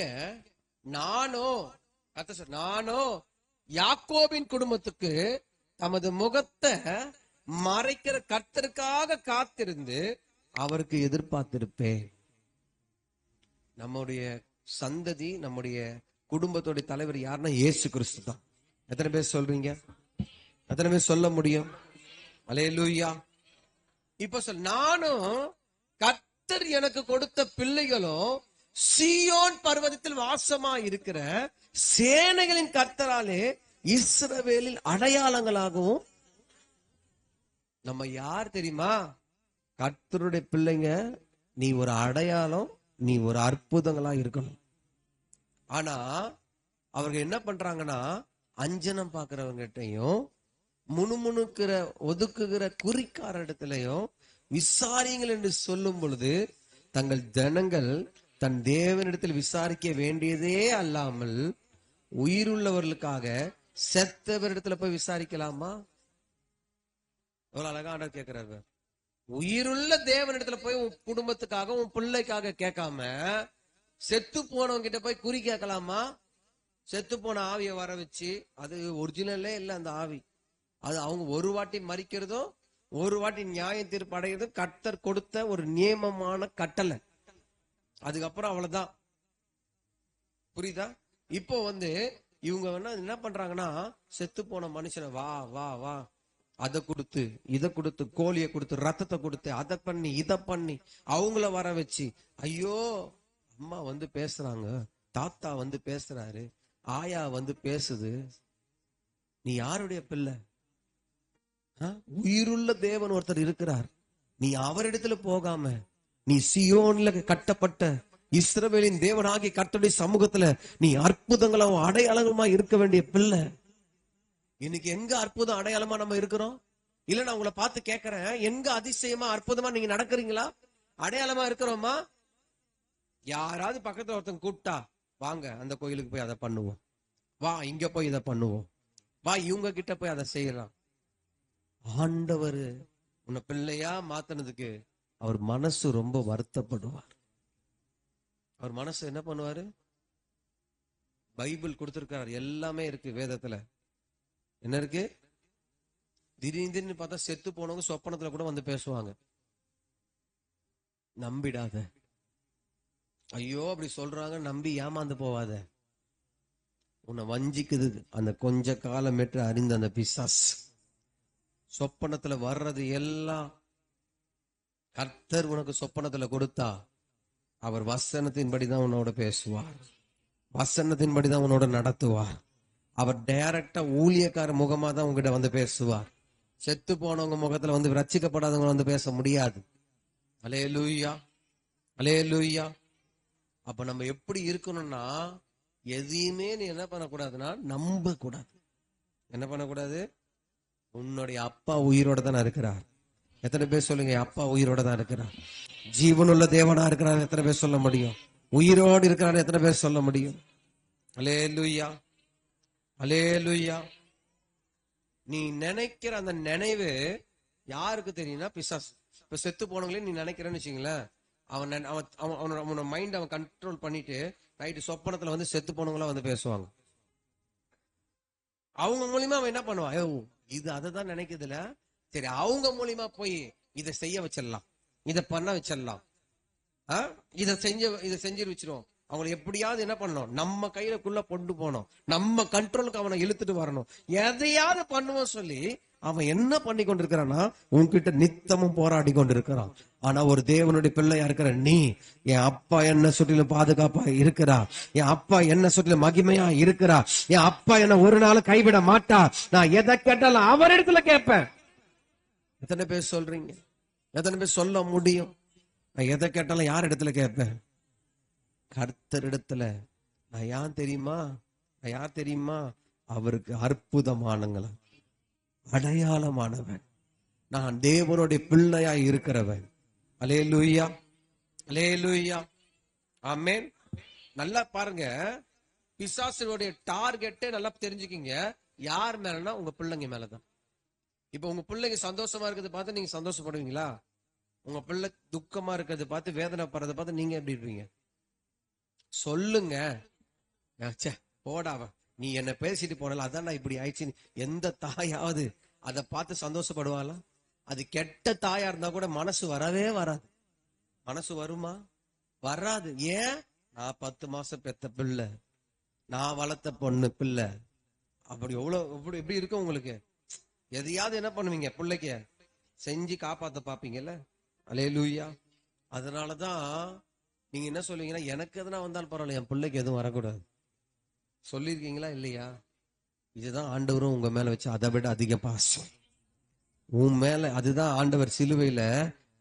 Speaker 1: நானோ யாக்கோபின் குடும்பத்துக்கு தமது முகத்தை மறைக்கிற கர்த்தருக்காக காத்திருந்து அவருக்கு எதிர்பார்த்திருப்பேன். நம்முடைய சந்ததி, நம்முடைய குடும்பத்தோட தலைவர் யாருன்னா இயேசு கிறிஸ்து தான். எத்தனை பேர் சொல்றீங்க? எத்தனை பேர் சொல்ல முடியும்? அல்லேலூயா. இப்ப நானும் கர்த்தர் எனக்கு கொடுத்த பிள்ளைகளும் சீயோன் பர்வதத்தில் வாசமா இருக்கிற சேனைகளின் கர்த்தராலே இஸ்ரவேலில் அடையாளங்களாகவும். நம்ம யார் தெரியுமா? கர்த்தருடைய பிள்ளைங்க. நீ ஒரு அடையாளம், நீ ஒரு அற்புதங்களா இருக்கணும். ஆனா அவர்கள் என்ன பண்றாங்கன்னா, அஞ்சனம் பாக்குறவங்கிட்டையும் முணுமுணுக்கிற ஒதுக்குகிற குறிக்கார இடத்துலயும் விசாரிங்கள் என்று சொல்லும் பொழுது தங்கள் ஜனங்கள் தன் தேவனிடத்தில் விசாரிக்க வேண்டியதே அல்லாமல் உயிருள்ளவர்களுக்காக செத்தவரிடத்துல போய் விசாரிக்கலாமா? எவ்வளவு அழகா ஆண்டவர் கேட்கிறாரு. உயிருள்ள தேவனிடத்துல போய் உன் குடும்பத்துக்காக உன் பிள்ளைக்காக கேட்காம செத்து போனவங்க கிட்ட போய் குறி கேட்கலாமா? செத்து போன ஆவிய வர வச்சு, அது ஒரிஜினலே இல்ல அந்த ஆவி, அது அவங்க ஒரு வாட்டி மறிக்கிறதும் ஒரு வாட்டி நியாய தீர்ப்பு அடைகிறதும் கர்த்தர் கொடுத்த ஒரு நியமமான கட்டளை. அதுக்கப்புறம் அவ்வளவுதான். புரியுதா? இப்போ இவங்க என்ன பண்றாங்கன்னா, செத்து போன மனுஷனை வா வா வா அதை கொடுத்து இதை கொடுத்து கோழியை கொடுத்து ரத்தத்தை கொடுத்து அதை பண்ணி இதை பண்ணி அவங்கள வர வச்சு, ஐயோ அம்மா பேசுறாங்க, தாத்தா பேசுறாரு, ஆயா பேசுது, நீ யாருடைய பிள்ளை? உயிருள்ள தேவன் ஒருத்தர் இருக்கிறார். நீ அவரிடத்துல போகாம நீ சியோன்ல கட்டப்பட்ட இஸ்ரவேலின் தேவனாகிய கர்த்தருடைய சமூகத்துல நீ அற்புதங்களும் அடையாளமா இருக்க வேண்டிய பிள்ளை. இன்னைக்கு எங்க அற்புதம் அடையாளமா நம்ம இருக்கிறோம்? இல்ல நான் உங்களை பார்த்து கேட்கிறேன், எங்க அதிசயமா அற்புதமா நீங்க நடக்கிறீங்களா? அடையாளமா இருக்கிறோமா? யாராவது பக்கத்துல ஒருத்தன் கூப்பிட்டா, வாங்க அந்த கோயிலுக்கு போய் அதை பண்ணுவோம், வா இங்க போய் இதை பண்ணுவோம், வா இவங்க கிட்ட போய் அதை செய்யலாம். ஆண்டவர் உன்னை பிள்ளையா மாத்தினதுக்கு அவர் மனசு ரொம்ப வருத்தப்படுவார். அவர் மனசு என்ன பண்ணுவாரு? பைபிள் கொடுத்திருக்காரு, எல்லாமே இருக்கு வேதத்துல. என்ன இருக்கு? திடீர்னு பார்த்தா செத்து போனவங்க சொப்பனத்துல கூட வந்து பேசுவாங்க. நம்பிடாத. ஐயோ அப்படி சொல்றாங்க நம்பி ஏமாந்து போவாத. உன்னை வஞ்சிக்குது அந்த கொஞ்ச காலம் மேற்று அறிந்த அந்த பிசாஸ். சொப்பனத்துல வர்றது எல்லாம் கர்த்தர் உனக்கு சொப்பனத்துல கொடுத்தா அவர் வசனத்தின்படிதான் உன்னோட பேசுவார், வசனத்தின்படிதான் உன்னோட நடத்துவார். அவர் டைரக்டா ஊழியக்கார முகமா தான் உங்ககிட்ட வந்து பேசுவார். செத்து போனவங்க முகத்துல வந்து ரட்சிக்கப்படாதவங்க வந்து பேச முடியாது. அல்லேலூயா, அல்லேலூயா. அப்ப நம்ம எப்படி இருக்கணும்னா, எதையுமே நீ என்ன பண்ணக்கூடாதுன்னா நம்ப கூடாது. என்ன பண்ணக்கூடாது? உன்னுடைய அப்பா உயிரோட தான் இருக்கிறார். எத்தனை பேர் சொல்லுங்க அப்பா உயிரோட தான் இருக்கிறார்? ஜீவனுள்ள தேவனா இருக்கிறார் எத்தனை பேர் சொல்ல முடியும்? உயிரோடு இருக்கிறார் எத்தனை பேர் சொல்ல முடியும்? அல்லேலூயா, அல்லேலூயா. நீ நினைக்கிற அந்த நினைவு யாருக்கு தெரியும்னா பிசாசு. இப்ப செத்து போனவங்களே நீ நினைக்கிறேன்னு வச்சுங்களேன், அவனோட மைண்ட் அவன் கண்ட்ரோல் பண்ணிட்டு நைட்டு சொப்பனத்துல வந்து செத்து போனவங்களா வந்து பேசுவாங்க. அவங்க மூலியமா அவன் என்ன பண்ணுவான்? இது அதை தான் நினைக்குதுல, சரி அவங்க மூலியமா போய் இதை செய்ய வச்சிடலாம், இதை பண்ண வச்சிடலாம், இதை செஞ்சு வச்சிருவோம். அவங்களை எப்படியாவது என்ன பண்ணணும், நம்ம கையிலக்குள்ள கொண்டு போனோம், நம்ம கண்ட்ரோலுக்கு அவனை இழுத்துட்டு வரணும், எதையாவது பண்ணுவோம் சொல்லி அவன் என்ன பண்ணி கொண்டிருக்கிறான்னா உன்கிட்ட நித்தமும் போராடி கொண்டிருக்கிறான். ஆனா ஒரு தேவனுடைய பிள்ளையா இருக்கிற நீ, என் அப்பா என்ன சுற்றிலும் பாதுகாப்பா இருக்கிறா, என் அப்பா என்ன சுற்றிலும் மகிமையா இருக்கிறா, என் அப்பா என்ன ஒரு நாள் கைவிட மாட்டா, நான் எதை கேட்டாலும் அவர் இடத்துல கேட்பேன். எத்தனை பேர் சொல்றீங்க? எத்தனை பேர் சொல்ல முடியும்? நான் எதை கேட்டாலும் யார் இடத்துல கேட்பேன்? கர்த்தர் இடத்துல. நான் யார் தெரியுமா? நான் யார் தெரியுமா? அவருக்கு அற்புதமானங்களா, அடையாளமானவன், நான் தேவனுடைய பிள்ளையா இருக்கிறவன். அல்லேலூயா, அல்லேலூயா, ஆமென். நல்லா பாருங்க, பிசாசுடைய டார்கெட்டே நல்லா தெரிஞ்சுக்கிங்க. யார் மேலனா உங்க பிள்ளைங்க மேலதான். இப்ப உங்க பிள்ளைங்க சந்தோஷமா இருக்கிறத பார்த்து நீங்க சந்தோஷப்படுவீங்களா? உங்க பிள்ளை துக்கமா இருக்கிறத பார்த்து வேதனைப்படுறத பார்த்து நீங்க எப்படி இருப்பீங்க? சொல்லுங்க. போடாவ நீ என்ன பேசிட்டு போனல, அதான் நான் இப்படி ஆயிடுச்சு. எந்த தாயாவது அதை பார்த்து சந்தோஷப்படுவாளா? அது கெட்ட தாயா இருந்தா கூட மனசு வரவே வராது. மனசு வருமா? வராது. ஏன்? நான் 10 மாசம் பெத்த பிள்ளை, நான் வளர்த்த பொண்ணு பிள்ளை. அப்படி எவ்வளவு எப்படி இருக்கும் உங்களுக்கு? எதையாவது என்ன பண்ணுவீங்க? பிள்ளைக்கு செஞ்சு காப்பாத்த பாப்பீங்கல்ல. அல்லேலூயா. அதனாலதான் நீங்க என்ன சொல்லுவீங்கன்னா, எனக்கு எதுனா வந்தாலும் பரவாயில்ல, என் பிள்ளைக்கு எதுவும் வரக்கூடாது. சொல்லிருக்கீங்களா இல்லையா? இதுதான் ஆண்டவரும் உங்க மேல வச்சு அதை விட அதிக பாசம் உன் மேல. அதுதான் ஆண்டவர் சிலுவையில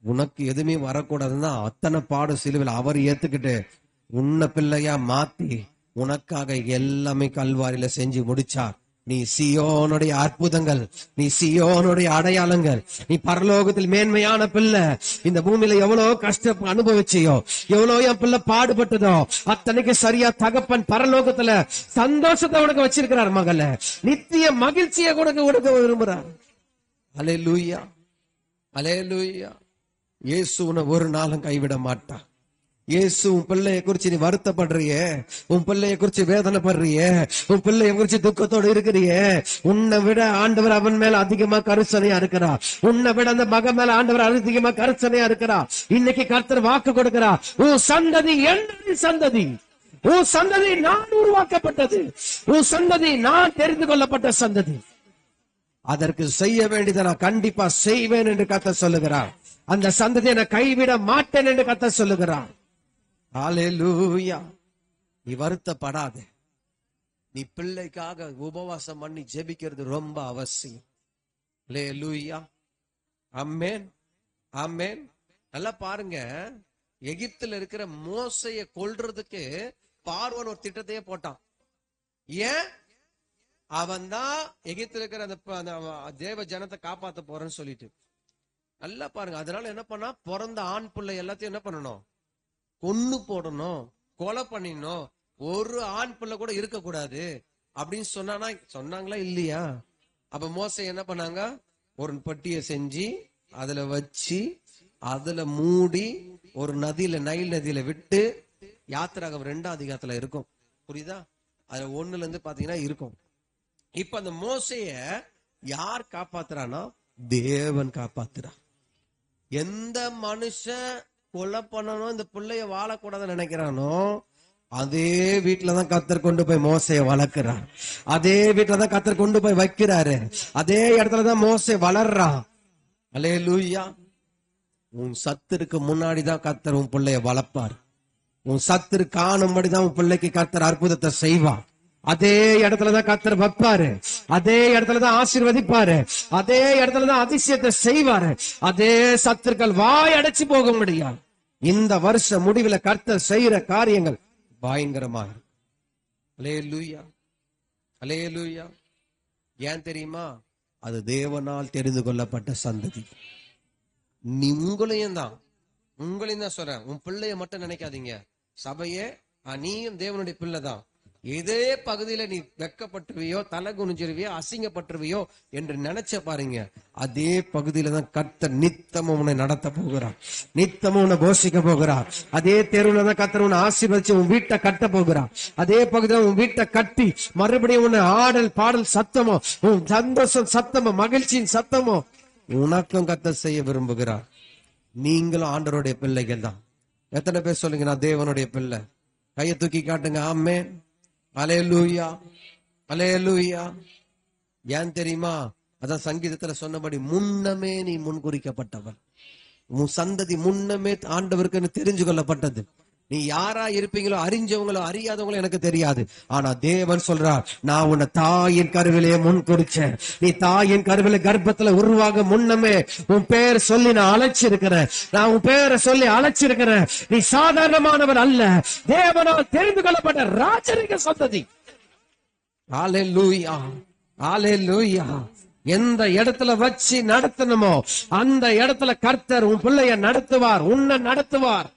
Speaker 1: உனக்கு எதுவுமே வரக்கூடாதுன்னா அத்தனை பாடு சிலுவையில அவர் ஏத்துக்கிட்டு உன்ன பிள்ளையா மாத்தி உனக்காக எல்லாமே கல்வாரியில செஞ்சு முடிச்சார். நீ சியோனுடைய அற்புதங்கள், நீ சியோனுடைய அடையாளங்கள், நீ பரலோகத்தில் மேன்மையான பிள்ளை. இந்த பூமியில எவ்வளவு கஷ்டம் அனுபவிச்சியோ, எவ்வளவு என் பிள்ளை பாடுபட்டதோ, அத்தனைக்கு சரியா தகப்பன் பரலோகத்துல சந்தோஷத்தை உனக்கு வச்சிருக்கிறார். மகள நித்திய மகிழ்ச்சியை கொடுக்க விரும்புறார். அல்லேலூயா, அல்லேலூயா. இயேசு உன்னை ஒரு நாளும் கைவிட மாட்டான். இயேசு உன் பிள்ளைய குறிச்சு நீ வருத்தப்படுறியே, உன் பிள்ளைய குறிச்சு வேதனைப்படுறியே, உன் பிள்ளைய குறிச்சு துக்கத்தோடு இருக்கிறியே, உன்னை விட ஆண்டவர் அவன் மேல அதிகமா கருசனையா இருக்கிறா. உன்னை விட அந்த மகன் மேல ஆண்டவர் அதிகமா கருசனையா இருக்கிறா. இன்னைக்கு கர்த்தர் வாக்கு கொடுக்கிறா, உன் சந்ததி என்னுடைய சந்ததி, உன் சந்ததி நான் உருவாக்கப்பட்டது, உன் சந்ததி நான் தெரிந்து கொள்ளப்பட்ட சந்ததி. அதற்கு செய்ய வேண்டியதை நான் கண்டிப்பா செய்வேன் என்று கர்த்தர் சொல்லுகிறார். அந்த சந்ததியை நான் கைவிட மாட்டேன் என்று கர்த்தர் சொல்லுகிறார். ஹல்லேலூயா. நீ வருத்தப்படாத. நீ பிள்ளைக்காக உபவாசம் பண்ணி ஜெபிக்கிறது ரொம்ப அவசியம். ஹல்லேலூயா, ஆமென், ஆமென். நல்லா பாருங்க, எகிப்தில் இருக்கிற மோசையை கொல்றதுக்கு பார்வோன் ஒரு திட்டத்தையே போட்டான். ஏன்? அவன் தான் எகிப்தில் இருக்கிற அந்த தேவ ஜனத்தை காப்பாத்த போறேன்னு சொல்லிட்டு. நல்லா பாருங்க, அதனால என்ன பண்ணா, பிறந்த ஆண் பிள்ளை எல்லாத்தையும் என்ன பண்ணணும்? கொன்னு போடணும், கொலை பண்ணிடணும். ஒரு ஆண் பிள்ளை கூட இருக்க கூடாது அப்படின்னு சொன்னாங்களா இல்லையா? அப்ப மோசை என்ன பண்ணாங்க? ஒரு பட்டியை செஞ்சு அதுல வச்சு அதுல மூடி ஒரு நதியில, நைல் நதியில விட்டு, யாத்திராகம் 2ஆம் அதிகாரத்துல இருக்கும், புரியுதா? அதுல 1ல இருந்து பாத்தீங்கன்னா இருக்கும். இப்ப அந்த மோசைய யார் காப்பாத்துறானா? தேவன் காப்பாத்துறான். எந்த மனுஷன் கொலை பண்ணணும், இந்த பிள்ளைய வாழக்கூடாதுன்னு நினைக்கிறானோ, அதே வீட்டுலதான் கர்த்தர் கொண்டு போய் மோசைய வளர்க்கிறார். அதே வீட்டுலதான் கர்த்தர் கொண்டு போய் வைக்கிறாரு. அதே இடத்துலதான் மோசை வளர்றான். அல்லேலூயா. உன் சத்துருக்கு முன்னாடிதான் கர்த்தர் உன் பிள்ளைய வளர்ப்பார். உன் சத்துரு காணும்படிதான் உன் பிள்ளைக்கு கர்த்தர் அற்புதத்தை செய்வார். அதே இடத்துலதான் கர்த்தர் வைப்பாரு. அதே இடத்துலதான் ஆசீர்வதிப்பாரு. அதே இடத்துலதான் அதிசயத்தை செய்வாரு. அதே சத்துருக்கள் வாய் அடைச்சு போக முடியாது. இந்த வருஷ முடிவுல கர்த்தர் செய்யற காரியங்கள் பயங்கரமாக. அல்லேலூயா, அல்லேலூயா. ஏன் தெரியுமா? அது தேவனால் தெரிந்து கொள்ளப்பட்ட சந்ததி. நீ உங்களையும் தான் சொல்றேன். உன் பிள்ளைய மட்டும் நினைக்காதீங்க. சபையே, நீயும் தேவனுடைய பிள்ளை தான். இதே பகுதியில நீ வெக்கப்பட்டுருவியோ, தலை குனிஞ்சிருவியோ, அசிங்கப்பட்டுருவியோ என்று நினைச்ச பாருங்க, அதே பகுதியில தான் கர்த்தர் நித்தமும் உன்னை நடத்த போகிறார். நித்தமும் உன்னை போஷிக்க போகிறார். அதே தெருவுல தான் கர்த்தர் உன்னை ஆசீர்வதிச்சு உன் வீட்டை கட்ட போகிறார். அதே பகுதியில உன் வீட்டை கட்டி மறுபடியும் உன்னை ஆடல் பாடல் சத்தமோ, உன் சந்தோஷம் சத்தமோ, மகிழ்ச்சியின் சத்தமோ உனக்கும் கர்த்தர் செய்ய விரும்புகிறார். நீங்களும் ஆண்டவருடைய பிள்ளைகள் தான். எத்தனை பேர் சொல்லுங்க, நான் தேவனுடைய பிள்ளை? கையை தூக்கி காட்டுங்க. ஆமென், அல்லேலூயா, அல்லேலூயா. ஏன் தெரியுமா? அதான் சங்கீதத்துல சொன்னபடி, முன்னமே நீ முன்குறிக்கப்பட்டவன். உன் சந்ததி முன்னமே ஆண்டவருக்கு தெரிஞ்சு கொள்ளப்பட்டது. நீ யாரா இருப்பீங்களோ, அறிஞ்சவங்களோ அறியாதவங்களோ எனக்கு தெரியாது. ஆனா தேவன் சொல்றார், நான் உன்னை தாயின் கருவிலே முன்குறிச்சேன். நீ தாயின் கருவில கர்ப்பத்துல உருவாக முன்னமே உன் பேர் சொல்லி நான் அழைச்சிருக்கிறேன். நான் உன் பேரை சொல்லி அழைச்சிருக்கிறேன். நீ சாதாரணமானவர் அல்ல, தேவனால் தெரிந்து கொள்ளப்பட்ட ராஜரிக சந்ததி. அல்லேலூயா, அல்லேலூயா. எந்த இடத்துல வச்சு நடத்தணுமோ அந்த இடத்துல கர்த்தர் உன் பிள்ளைய நடத்துவார். உன்னை நடத்துவார்,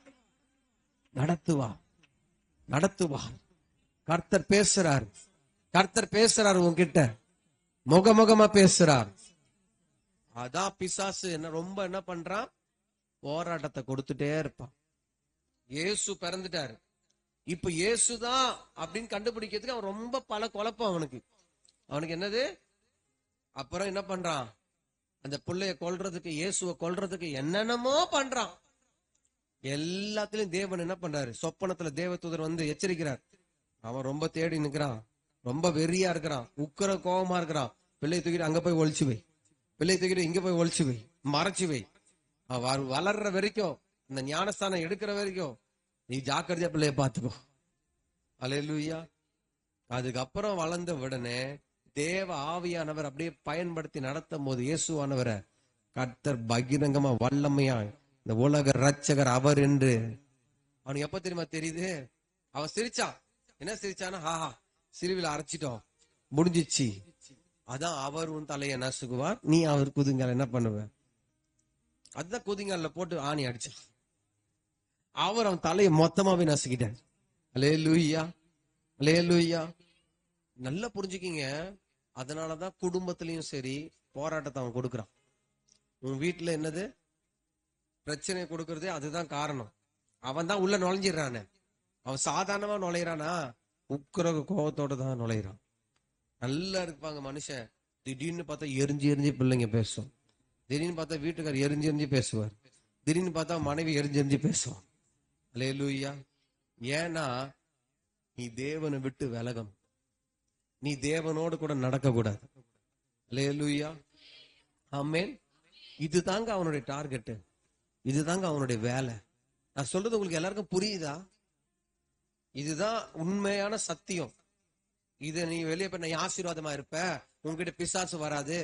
Speaker 1: நடத்துவார், நடத்துவார். கர்த்தர் பேசுறார். கர்த்தர் பேசுறார் உன்கிட்ட, முகமுகமா பேசுறார். அதான் பிசாசு என்ன பண்றான்? போராட்டத்தை கொடுத்துட்டே இருப்பான். இயேசு பிறந்துட்டாரு. இப்ப இயேசுதான் அப்படின்னு கண்டுபிடிக்கிறதுக்கு அவன் ரொம்ப பல குழப்பம் அவனுக்கு என்னது? அப்புறம் என்ன பண்றான்? அந்த பிள்ளைய கொல்றதுக்கு, இயேசுவை கொல்றதுக்கு என்னென்னமோ பண்றான். எல்லாத்திலும் தேவன் என்ன பண்றாரு? சொப்பனத்துல தேவதூதர் வந்து எச்சரிக்கிறார். அவன் ரொம்ப தேடி நிக்கிறான், ரொம்ப வெறியா இருக்கிறான், உக்கிர கோபமா இருக்கிறான். பிள்ளையை தூக்கிட்டு அங்க போய் ஒழிச்சு வை, பிள்ளையை தூக்கிட்டு இங்க போய் ஒழிச்சு வை, மறைச்சு வை. வளர்ற வரைக்கும், இந்த ஞானஸ்தானம் எடுக்கிற வரைக்கும் நீ ஜாக்கிரதையா பிள்ளைய பாத்துக்கோ. அல்லேலூயா. அதுக்கப்புறம் வளர்ந்த உடனே தேவ ஆவியானவர் அப்படியே பயன்படுத்தி நடத்தும் போது, இயேசுவானவரை கர்த்தர் பகிரங்கமா வல்லமையா இந்த உலக ரட்சகர் அவர் என்று அவனுக்கு எப்ப தெரியுமா தெரியுது? அவன் சிரிச்சான். என்ன சிரிச்சானா? ஹாஹா, சிலுவையில அரைச்சிட்டோம், முடிஞ்சிச்சு. அதான் அவர் உன் தலையை நசுக்குவார், நீ அவர் குதிங்கால என்ன பண்ணுவ? அதுதான் குதிங்கால போட்டு ஆணி அடிச்சான். அவர் அவன் தலையை மொத்தமாவே நசுக்கிட்டார். அல்லேலூயா, அல்லேலூயா. நல்லா புரிஞ்சுக்கிங்க. அதனாலதான் குடும்பத்திலயும் சரி போராட்டத்தை அவன் கொடுக்கறான். உன் வீட்டுல என்னது பிரச்சனை கொடுக்கறதே அதுதான் காரணம். அவன் தான் உள்ள நுழைஞ்சிடறானே. அவன் சாதாரணமா நுழையிறானா? உக்கிர கோபத்தோட தான் நுழையிறான். நல்லா இருப்பாங்க மனுஷன், திடீர்னு பார்த்தா எரிஞ்சு பிள்ளைங்க பேசும். திடீர்னு பார்த்தா வீட்டுக்காரர் எரிஞ்சு பேசுவார். திடீர்னு பார்த்தா மனைவி எரிஞ்சு பேசுவான். அல்லேலூயா. ஏன்னா நீ தேவனை விட்டு விலகணும். நீ தேவனோடு கூட நடக்க கூடாது. அல்லேலூயா, ஆமென். இதுதாங்க அவனுடைய டார்கெட், இதுதாங்க அவனுடைய வேலை. நான் சொல்றது உங்களுக்கு எல்லாருக்கும் புரியுதா? இதுதான் உண்மையான சத்தியம். இத நீ வெளியே போய் நான் ஆசீர்வாதமா இருப்ப, உங்ககிட்ட பிசாசு வராது.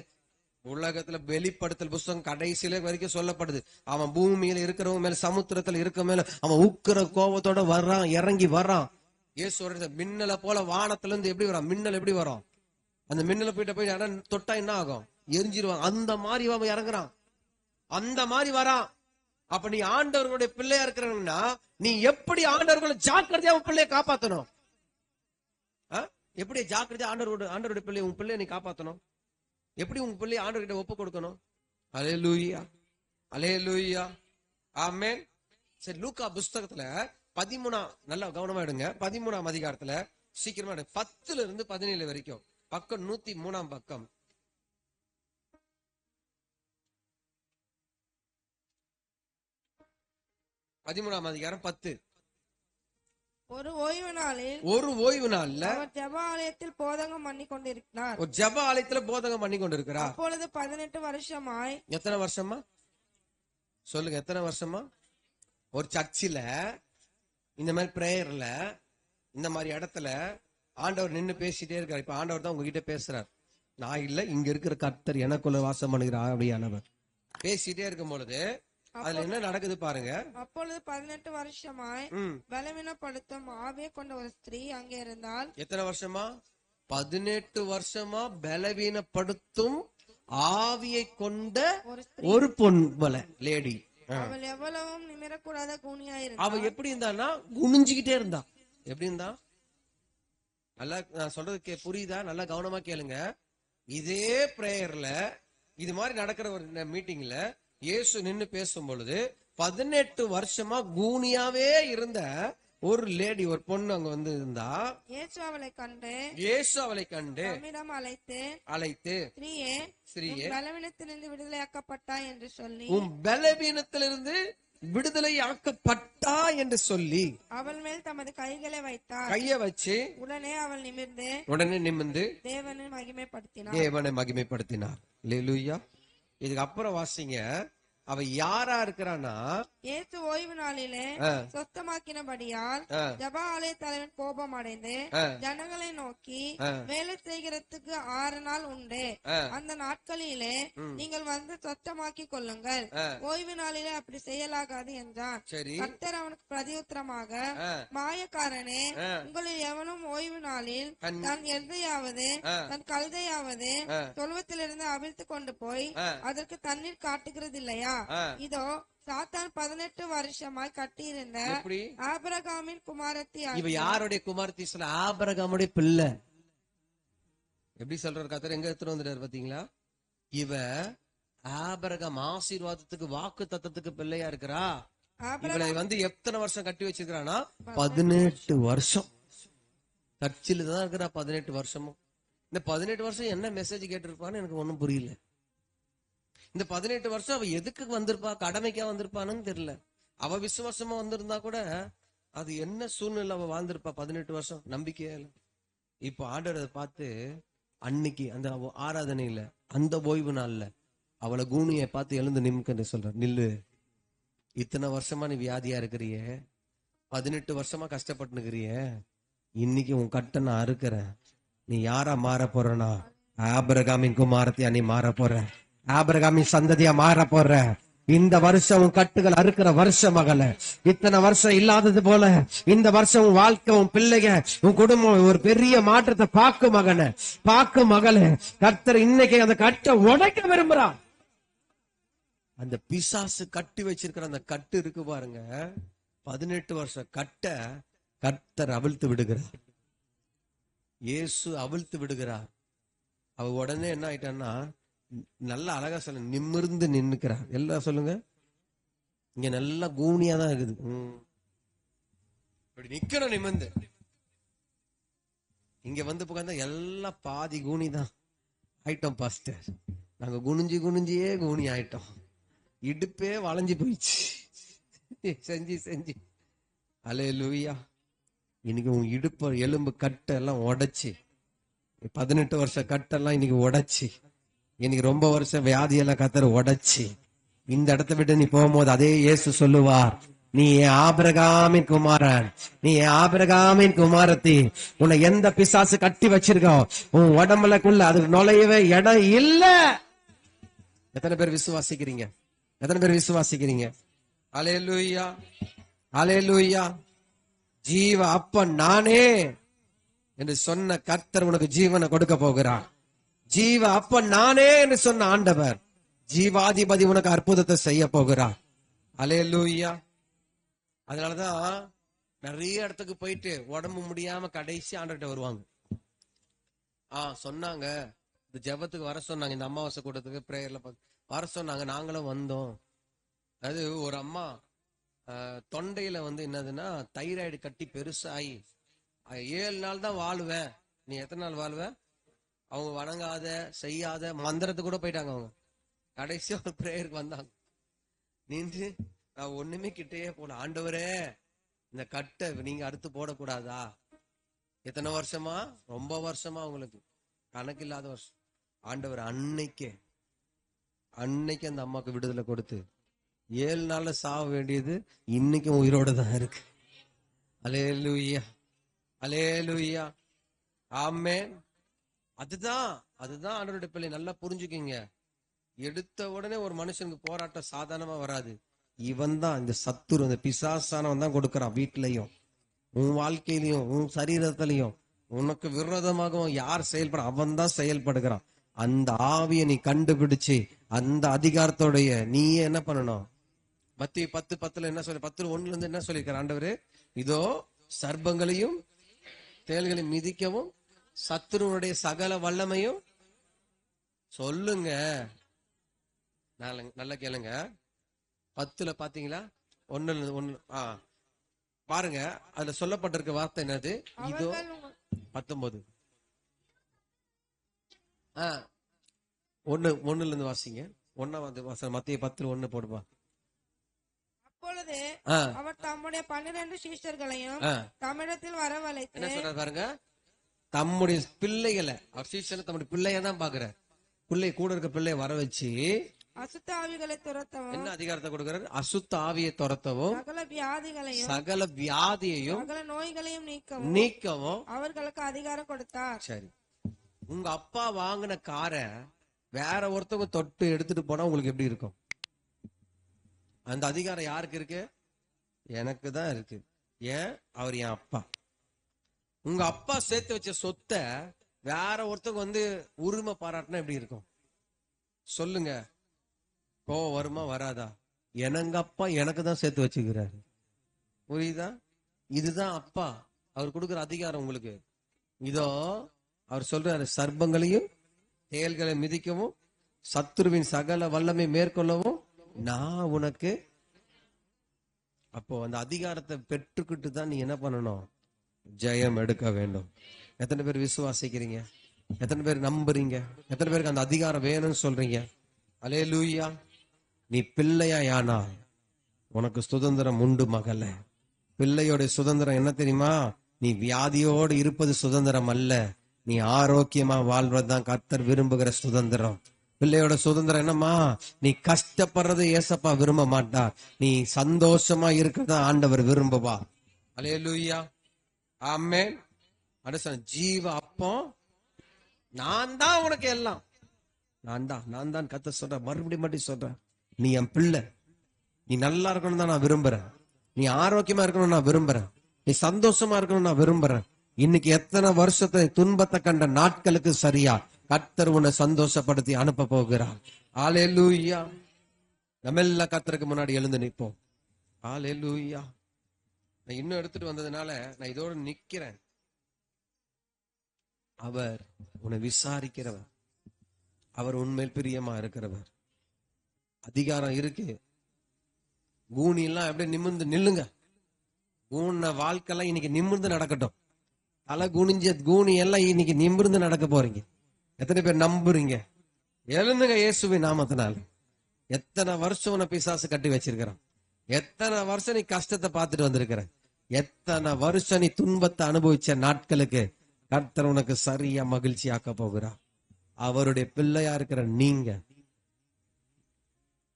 Speaker 1: உலகத்துல வெளிப்படுத்தல் புஸ்தகம் கடைசியில வரைக்கும் சொல்லப்படுது, அவன் பூமியில இருக்கிறவங்க மேல, சமுத்திரத்துல இருக்க மேல அவன் உக்கிர கோபத்தோட வர்றான், இறங்கி வர்றான். இயேசு மின்னலை போல வானத்துல இருந்து எப்படி வரான்? மின்னல் எப்படி வரும்? அந்த மின்னலை போய் யாரும் தொட்டா என்ன ஆகும்? எரிஞ்சிருவாங்க. அந்த மாதிரி அவன் இறங்குறான், அந்த மாதிரி வரான். அப்ப நீ ஆண்டவர்களுடைய பிள்ளையா இருக்கிறன்னா, நீ எப்படி ஆண்டவர்களை ஜாக்கிரதையா உன் பிள்ளைய காப்பாத்தணும்? எப்படி ஜாக்கிரதையா ஆண்டவருடைய பிள்ளைய, உன் பிள்ளைய நீ காப்பாத்தணும்? எப்படி உங்க பிள்ளைய ஆண்டவர்கிட்ட ஒப்பு கொடுக்கணும்? அல்லேலூயா, அல்லேலூயா, ஆமென். சரி, லூக்கா புஸ்தகத்துல 13, நல்லா கவனமா எடுங்க, 13ஆம் அதிகாரத்துல சீக்கிரமா 10-17 வரைக்கும், பக்கம் 103 பக்கம். அதிகாரம் 10.
Speaker 2: ஒரு ஓய்வு நாளில்
Speaker 1: அவர்
Speaker 2: ஜெப ஆலயத்தில் போதகம் பண்ணி கொண்டிருக்கிறார்.
Speaker 1: ஒரு ஜெப ஆலயத்துல போதகம் பண்ணி கொண்டிருக்கிறார்.
Speaker 2: அப்பொழுது 18 வருஷமாய்,
Speaker 1: எத்தனை வருஷமா சொல்லுங்க, எத்தனை வருஷமா? ஒரு சர்ச்சில இந்த மாதிரி பிரேயர்ல இந்த மாதிரி இடத்துல ஆண்டவர் நின்னு பேசிட்டே இருக்காரு. இப்ப ஆண்டவர் தான் உங்ககிட்ட பேசுறார். நான் இல்ல, இங்க இருக்கிற கர்த்தர் எனக்குள்ள வாசம் பண்ணுகிறார் அப்படியானவர் பேசிட்டே இருக்கும் பொழுது அதுல என்ன நடக்குது பாருங்க.
Speaker 2: அப்பொழுது 18 வருஷமாய் பலவீனப்படுத்தும் ஆவியை கொண்ட ஒரு ஸ்திரீ அங்கே இருந்தால்.
Speaker 1: எத்தனை வருஷமா? 18 வருஷமா பலவீனப்படுத்தும் ஆவியை கொண்ட ஒரு பொன் லேடி.
Speaker 2: அவள் எவ்வளவும் நிமிரக்கூடாத கூனியாயிருந்தா.
Speaker 1: அவ எப்படி இருந்தான்னா குனிஞ்சுக்கிட்டே இருந்தா. எப்படி இருந்தா? நல்லா நான் சொல்றது புரியுதா? நல்லா கவனமா கேளுங்க. இதே பிரேயர்ல இது மாதிரி நடக்கிற ஒரு மீட்டிங்ல இயேசு நின்னு பேசும் பொழுது 18 வருஷமா கூனியாவே இருந்த ஒரு லேடி, ஒரு பொண்ணு அங்க வந்து இருந்தா.
Speaker 2: இயேசு அவளை கண்டு தம்மிடம் அழைத்து ஸ்திரீயே பலவீனத்திலிருந்து விடுதலையாக்கப்பட்டாய் என்று சொல்லி,
Speaker 1: உன் பலவீனத்திலிருந்து விடுதலையாக்கப்பட்டா என்று சொல்லி
Speaker 2: அவள் மேல் தமது கைகளை வைத்தார்.
Speaker 1: கைய வச்சு
Speaker 2: உடனே அவள்
Speaker 1: நிமிர்ந்து
Speaker 2: தேவனை
Speaker 1: மகிமைப்படுத்தினார். அல்லேலூயா. இதுக்கு அப்புறம் வாசிங்க. அவ யாரா இருக்கிறானா,
Speaker 2: இயேசு ஓய்வு நாளிலே சொஸ்தமாக்கினபடியால் ஜெப ஆலய தலைவன் கோபம் அடைந்து ஜனங்களை நோக்கி, வேலை செய்கிறதுக்கு 6 நாள் உண்டு, அந்த நாட்களிலே நீங்கள் வந்து சொஸ்தமாக்கி கொள்ளுங்கள், ஓய்வு நாளிலே அப்படி செய்யலாகாது என்றான். கர்த்தர் அவனுக்கு பிரதியுத்தரமாக, மாயக்காரனே, உங்களில் எவனும் ஓய்வு நாளில் தன் எதையாவது தன் கழுதையாவது தொழுவத்திலிருந்து அவிழ்த்து கொண்டு போய் அதற்கு தண்ணீர் காட்டுகிறது இல்லையா? இதோ சாத்தான் 18 வருஷமாய் கட்டியிருந்த ஆபிரகாமின் குமாரத்தி.
Speaker 1: இவ யாருடைய குமாரத்தி? சொல்ல ஆபிரகாமுடைய பிள்ளை. எப்படி சொல்றாரு கர்த்தர்? எங்க எடுத்துட்டு வந்துட்டாரு பாத்தீங்களா? இவ ஆபிரகாம் ஆசீர்வாதத்துக்கு வாக்கு தத்தத்துக்கு பிள்ளையா இருக்கிறா. இவளை வந்து எத்தனை வருஷம் கட்டி வச்சிருக்கானா? 18 வருஷம் சர்ச்சில் தான் இருக்கிறா. 18 வருஷமும். இந்த 18 வருஷம் என்ன மெசேஜ் கேட்டிருப்பான்னு எனக்கு ஒண்ணும் புரியல. இந்த 18 வருஷம் அவ எதுக்கு வந்திருப்பா? கடமைக்கா வந்திருப்பான்னு தெரியல. அவ விசுவாசமா வந்திருந்தா கூட அது என்ன சூழ்நிலை அவ வாழ்ந்திருப்பா 18 வருஷம்? நம்பிக்கையா இல்ல. இப்ப ஆண்டவரை பார்த்து அன்னைக்கு அந்த ஆராதனையில அந்த ஓய்வு நாள்ல அவளை கூனியை பார்த்து எழுந்து நிமிக்கன்னு சொல்ற. நில்லு, இத்தனை வருஷமா நீ வியாதியா இருக்கிறிய, 18 வருஷமா கஷ்டப்பட்டுக்கிறிய, இன்னைக்கு உன் கட்டை நான் அறுக்கிறேன். நீ யாரா மாற போறனா? ஆபிரகாமின் குமாரத்தியா நீ மாற போற. ஆபிரகாமின் சந்ததியா மாற போற. இந்த வருஷம் உன் கட்டுகள் அறுக்கிற வருஷம் மகள. இத்தனை வருஷம் இல்லாதது போல இந்த வருஷம் உன் வாழ்க்கை, உன் பிள்ளைங்க, உன் குடும்பம் ஒரு பெரிய மாற்றத்தை பார்க்கும் மகன, பார்க்கும் மகள. கர்த்தர் இன்னைக்கு அந்த கட்டை உடைக்க விரும்புறான். அந்த பிசாசு கட்டி வச்சிருக்கிற அந்த கட்டு இருக்கு பாருங்க, 18 வருஷம் கட்டை கர்த்தர் அவிழ்த்து விடுகிறார். இயேசு அவிழ்த்து விடுகிறார். அவ உடனே என்ன ஆயிட்டான்னா, நல்ல அழகா சொல்ல நிமிர்ந்து நின்னுக்கிறார். எல்லாம் சொல்லுங்க. இங்க நல்லா கூனியா தான் இருக்குது. இப்படி நிக்கணும் நிமிர்ந்து. இங்க வந்து உட்கார்ந்தா எல்லாம் பாதி கூனி தான் ஆயிட்டோம். பாஸ்டர், நாங்க குனிஞ்சியே கூனி ஆயிட்டோம். இடுப்பே வளைஞ்சு போயிடுச்சு செஞ்சு. அல்லேலூயா. இன்னைக்கு உன் இடுப்பு எலும்பு கட்டை எல்லாம் உடைச்சு, 18 வருஷம் கட்டெல்லாம் இன்னைக்கு உடைச்சு, இன்னைக்கு ரொம்ப வருஷம் வியாதியெல்லாம் கத்தர் உடைச்சு, இந்த இடத்தை விட்டு நீ போகும்போது அதே இயேசு சொல்லுவார், நீ ஆபிரகாமின் குமாரன், நீ ஆபிரகாமின் குமாரத்தி. உன்னை எந்த பிசாசு கட்டி வச்சிருக்கோ உன் உடம்புலக்குள்ள அது நுழையவே இடம் இல்ல. எத்தனை பேர் விசுவாசிக்கிறீங்க? எத்தனை பேர் விசுவாசிக்கிறீங்க? அல்லேலூயா, அல்லேலூயா. ஜீவ அப்பன் நானே என்று சொன்ன கர்த்தர் உனக்கு ஜீவனை கொடுக்க போகிறார். ஜீவ அப்பன் நானே என்று சொன்ன ஆண்டவர் ஜீவாதிபதி உனக்கு அற்புதத்தை செய்ய போகிறார். அல்லேலூயா. அதனாலதான் நிறைய இடத்துக்கு போயிட்டு உடம்பு முடியாம கடைசி ஆண்டவர்கிட்ட வருவாங்க. சொன்னாங்க, இந்த ஜெபத்துக்கு வர சொன்னாங்க, இந்த அமாவாசை கூட்டத்துக்கு பிரேயர்ல வர சொன்னாங்க, நாங்களும் வந்தோம். அது ஒரு அம்மா தொண்டையில வந்து என்னதுன்னா தைராய்டு கட்டி பெருசாகி 7 நாள் தான் வாழுவேன். நீ எத்தனை நாள் வாழ்வ? அவங்க வணங்காத செய்யாத மந்திரத்துக்கு கூட போயிட்டாங்க. அவங்க கடைசியா ஒரு பிரேயருக்கு வந்தாங்க. நின்று நான் ஒண்ணுமே கிட்டேயே போல, ஆண்டவரே இந்த கட்டை நீங்க அறுத்து போடக்கூடாதா? எத்தனை வருஷமா? ரொம்ப வருஷமா, அவங்களுக்கு கணக்கு இல்லாத வருஷம். ஆண்டவர் அன்னைக்கு அந்த அம்மாக்கு விடுதலை கொடுத்து 7 நாள்ல சாக வேண்டியது இன்னைக்கும் உயிரோட தான் இருக்கு. அல்லேலூயா, அல்லேலூயா, ஆமென். அதுதான் ஆண்டவருடைய பிள்ளை. நல்லா புரிஞ்சுக்கிங்க. எடுத்த உடனே ஒரு மனுஷனுக்கு போராட்டம் சாதாரணமா வராது. இவன் தான், இந்த சத்துரு, இந்த பிசாசானவன் தான் கொடுக்கறான். வீட்டிலையும் உன் வாழ்க்கையிலையும் உன் சரீரத்திலையும் உனக்கு விரோதமாக யார் செயல்பட, அவன் தான் செயல்படுகிறான். அந்த ஆவியை நீ கண்டுபிடிச்சு அந்த அதிகாரத்தோடைய நீயே என்ன பண்ணணும்? மத்திய 10:10 என்ன சொல்லி, 10:1 என்ன சொல்லியிருக்காரு ஆண்டவரு? இதோ சர்ப்பங்களையும் தேள்களையும் மிதிக்கவும் சத்துருவனுடைய சகல வல்லமையும் சொல்லுங்க. நல்லா கேளுங்க. 10 பாத்தீங்களா? 1 பாருங்க. அதுல சொல்லப்பட்டிருக்க வார்த்தை என்னது? இதோ 19 1 வாசிங்க. 1 வாசம் மத்திய 10:1 போடுப்பா.
Speaker 2: அப்பொழுது அவர் தம்முடைய 12 சீஷர்களையும் தம்மிடத்தில் வரவழைத்து,
Speaker 1: என்ன சொல்றாரு பாருங்க, தம்முடைய பிள்ளைகளை, அவர் சீஷனை தம்முடைய பிள்ளைய தான் பாக்குற, பிள்ளை கூட இருக்க பிள்ளைய வர வச்சு
Speaker 2: அசுத்த ஆவிகளை துரத்தவும்,
Speaker 1: என்ன அதிகாரத்தை கொடுக்கிறார்? அசுத்த ஆவியை துரத்தவும்,
Speaker 2: சகல வியாதியையும்
Speaker 1: சகல
Speaker 2: நோய்களையும்
Speaker 1: நீக்கவும்
Speaker 2: அவர்களுக்கு அதிகாரம் கொடுத்தார்.
Speaker 1: சரி, உங்க அப்பா வாங்கின காரை வேற ஒருத்தவங்க தொட்டு எடுத்துட்டு போனா உங்களுக்கு எப்படி இருக்கும்? அந்த அதிகாரம் யாருக்கு இருக்கு? எனக்கு தான் இருக்கு. ஏன்? அவர் என் அப்பா. உங்க அப்பா சேர்த்து வச்ச சொத்தை வேற ஒருத்தவங்க உரிமை பாராட்டினா எப்படி இருக்கும்? சொல்லுங்க. கோவம் வருமா வராதா? எங்க அப்பா எனக்கு தான் சேர்த்து வச்சுக்கிறாரு. புரியுதா? இதுதான் அப்பா. அவர் கொடுக்குற அதிகாரம் உங்களுக்கு. இதோ அவர் சொல்றாரு, சர்ப்பங்களையும் தேள்களை மிதிக்கவும் சத்துருவின் சகல வல்லமை மேற்கொள்ளவும் நான் உனக்கு. அப்போ அந்த அதிகாரத்தை பெற்றுக்கிட்டு தான் நீ என்ன பண்ணணும்? ஜெயம் எடுக்க வேண்டும். எத்தனை பேர் விசுவாசிக்கிறீங்க? எத்தனை பேர் நம்புறீங்க? எத்தனை பேருக்கு அந்த அதிகாரம் வேணும்னு சொல்றீங்க? அல்லேலூயா. நீ பிள்ளையானா உனக்கு சுதந்திரம் உண்டு மகளே. பிள்ளையோட சுதந்திரம் என்ன தெரியுமா? நீ வியாதியோடு இருப்பது சுதந்திரம் அல்ல, நீ ஆரோக்கியமா வாழ்வதுதான் கர்த்தர் விரும்புகிற சுதந்திரம். பிள்ளையோட சுதந்திரம் என்னமா? நீ கஷ்டப்படுறது ஏசப்பா விரும்ப மாட்டார், நீ சந்தோஷமா இருக்கிறதா ஆண்டவர் விரும்புவா. அல்லேலூயா, ஆமென். அடுத்த ஜீவ அப்போ நான் தான் உனக்கு எல்லாம். நான் தான் கர்த்தர் சொல்ற. மறுபடியும் சொல்றேன், நீ என் பிள்ளை. நீ நல்லா இருக்கணும் தான் நான் விரும்புறேன். நீ ஆரோக்கியமா இருக்கணும் நான் விரும்புறேன். நீ சந்தோஷமா இருக்கணும் நான் விரும்புறேன். இன்னைக்கு எத்தனை வருஷத்தை துன்பத்தை கண்ட நாட்களுக்கு சரியா கர்த்தர் உன்னை சந்தோஷப்படுத்தி அனுப்ப போகிறார். அல்லேலூயா. நம்ம எல்லாம் கர்த்தருக்கு முன்னாடி எழுந்து நிற்போம். அல்லேலூயா. நான் இன்னும் எடுத்துட்டு வந்ததுனால நான் இதோட நிக்கிறேன். அவர் உன்னை விசாரிக்கிறவர், அவர் உண்மையில் பிரியமா இருக்கிறவர். அதிகாரம் இருக்கு. கூனி எல்லாம் எப்படி நிமிர்ந்து நில்லுங்க. கூன வாழ்க்கைலாம் இன்னைக்கு நிமிர்ந்து நடக்கட்டும். தலை குனிஞ்ச கூனி எல்லாம் இன்னைக்கு நிமிர்ந்து நடக்க போறீங்க. எத்தனை பேர் நம்புறீங்க? எழுந்துங்க இயேசுவின் நாமத்தினால. எத்தனை வருஷம் உன்னை பிசாசு கட்டி வச்சிருக்கிறான். எத்தனை வருஷம் நீ கஷ்டத்தை பார்த்துட்டு வந்திருக்கிற. எத்தனை வருஷம் நீ துன்பத்தை அனுபவிச்ச நாட்களுக்கு கர்த்தர் உனக்கு சரியா மகிழ்ச்சி ஆக்க போகிறார். அவருடைய பிள்ளையா இருக்கிற நீங்க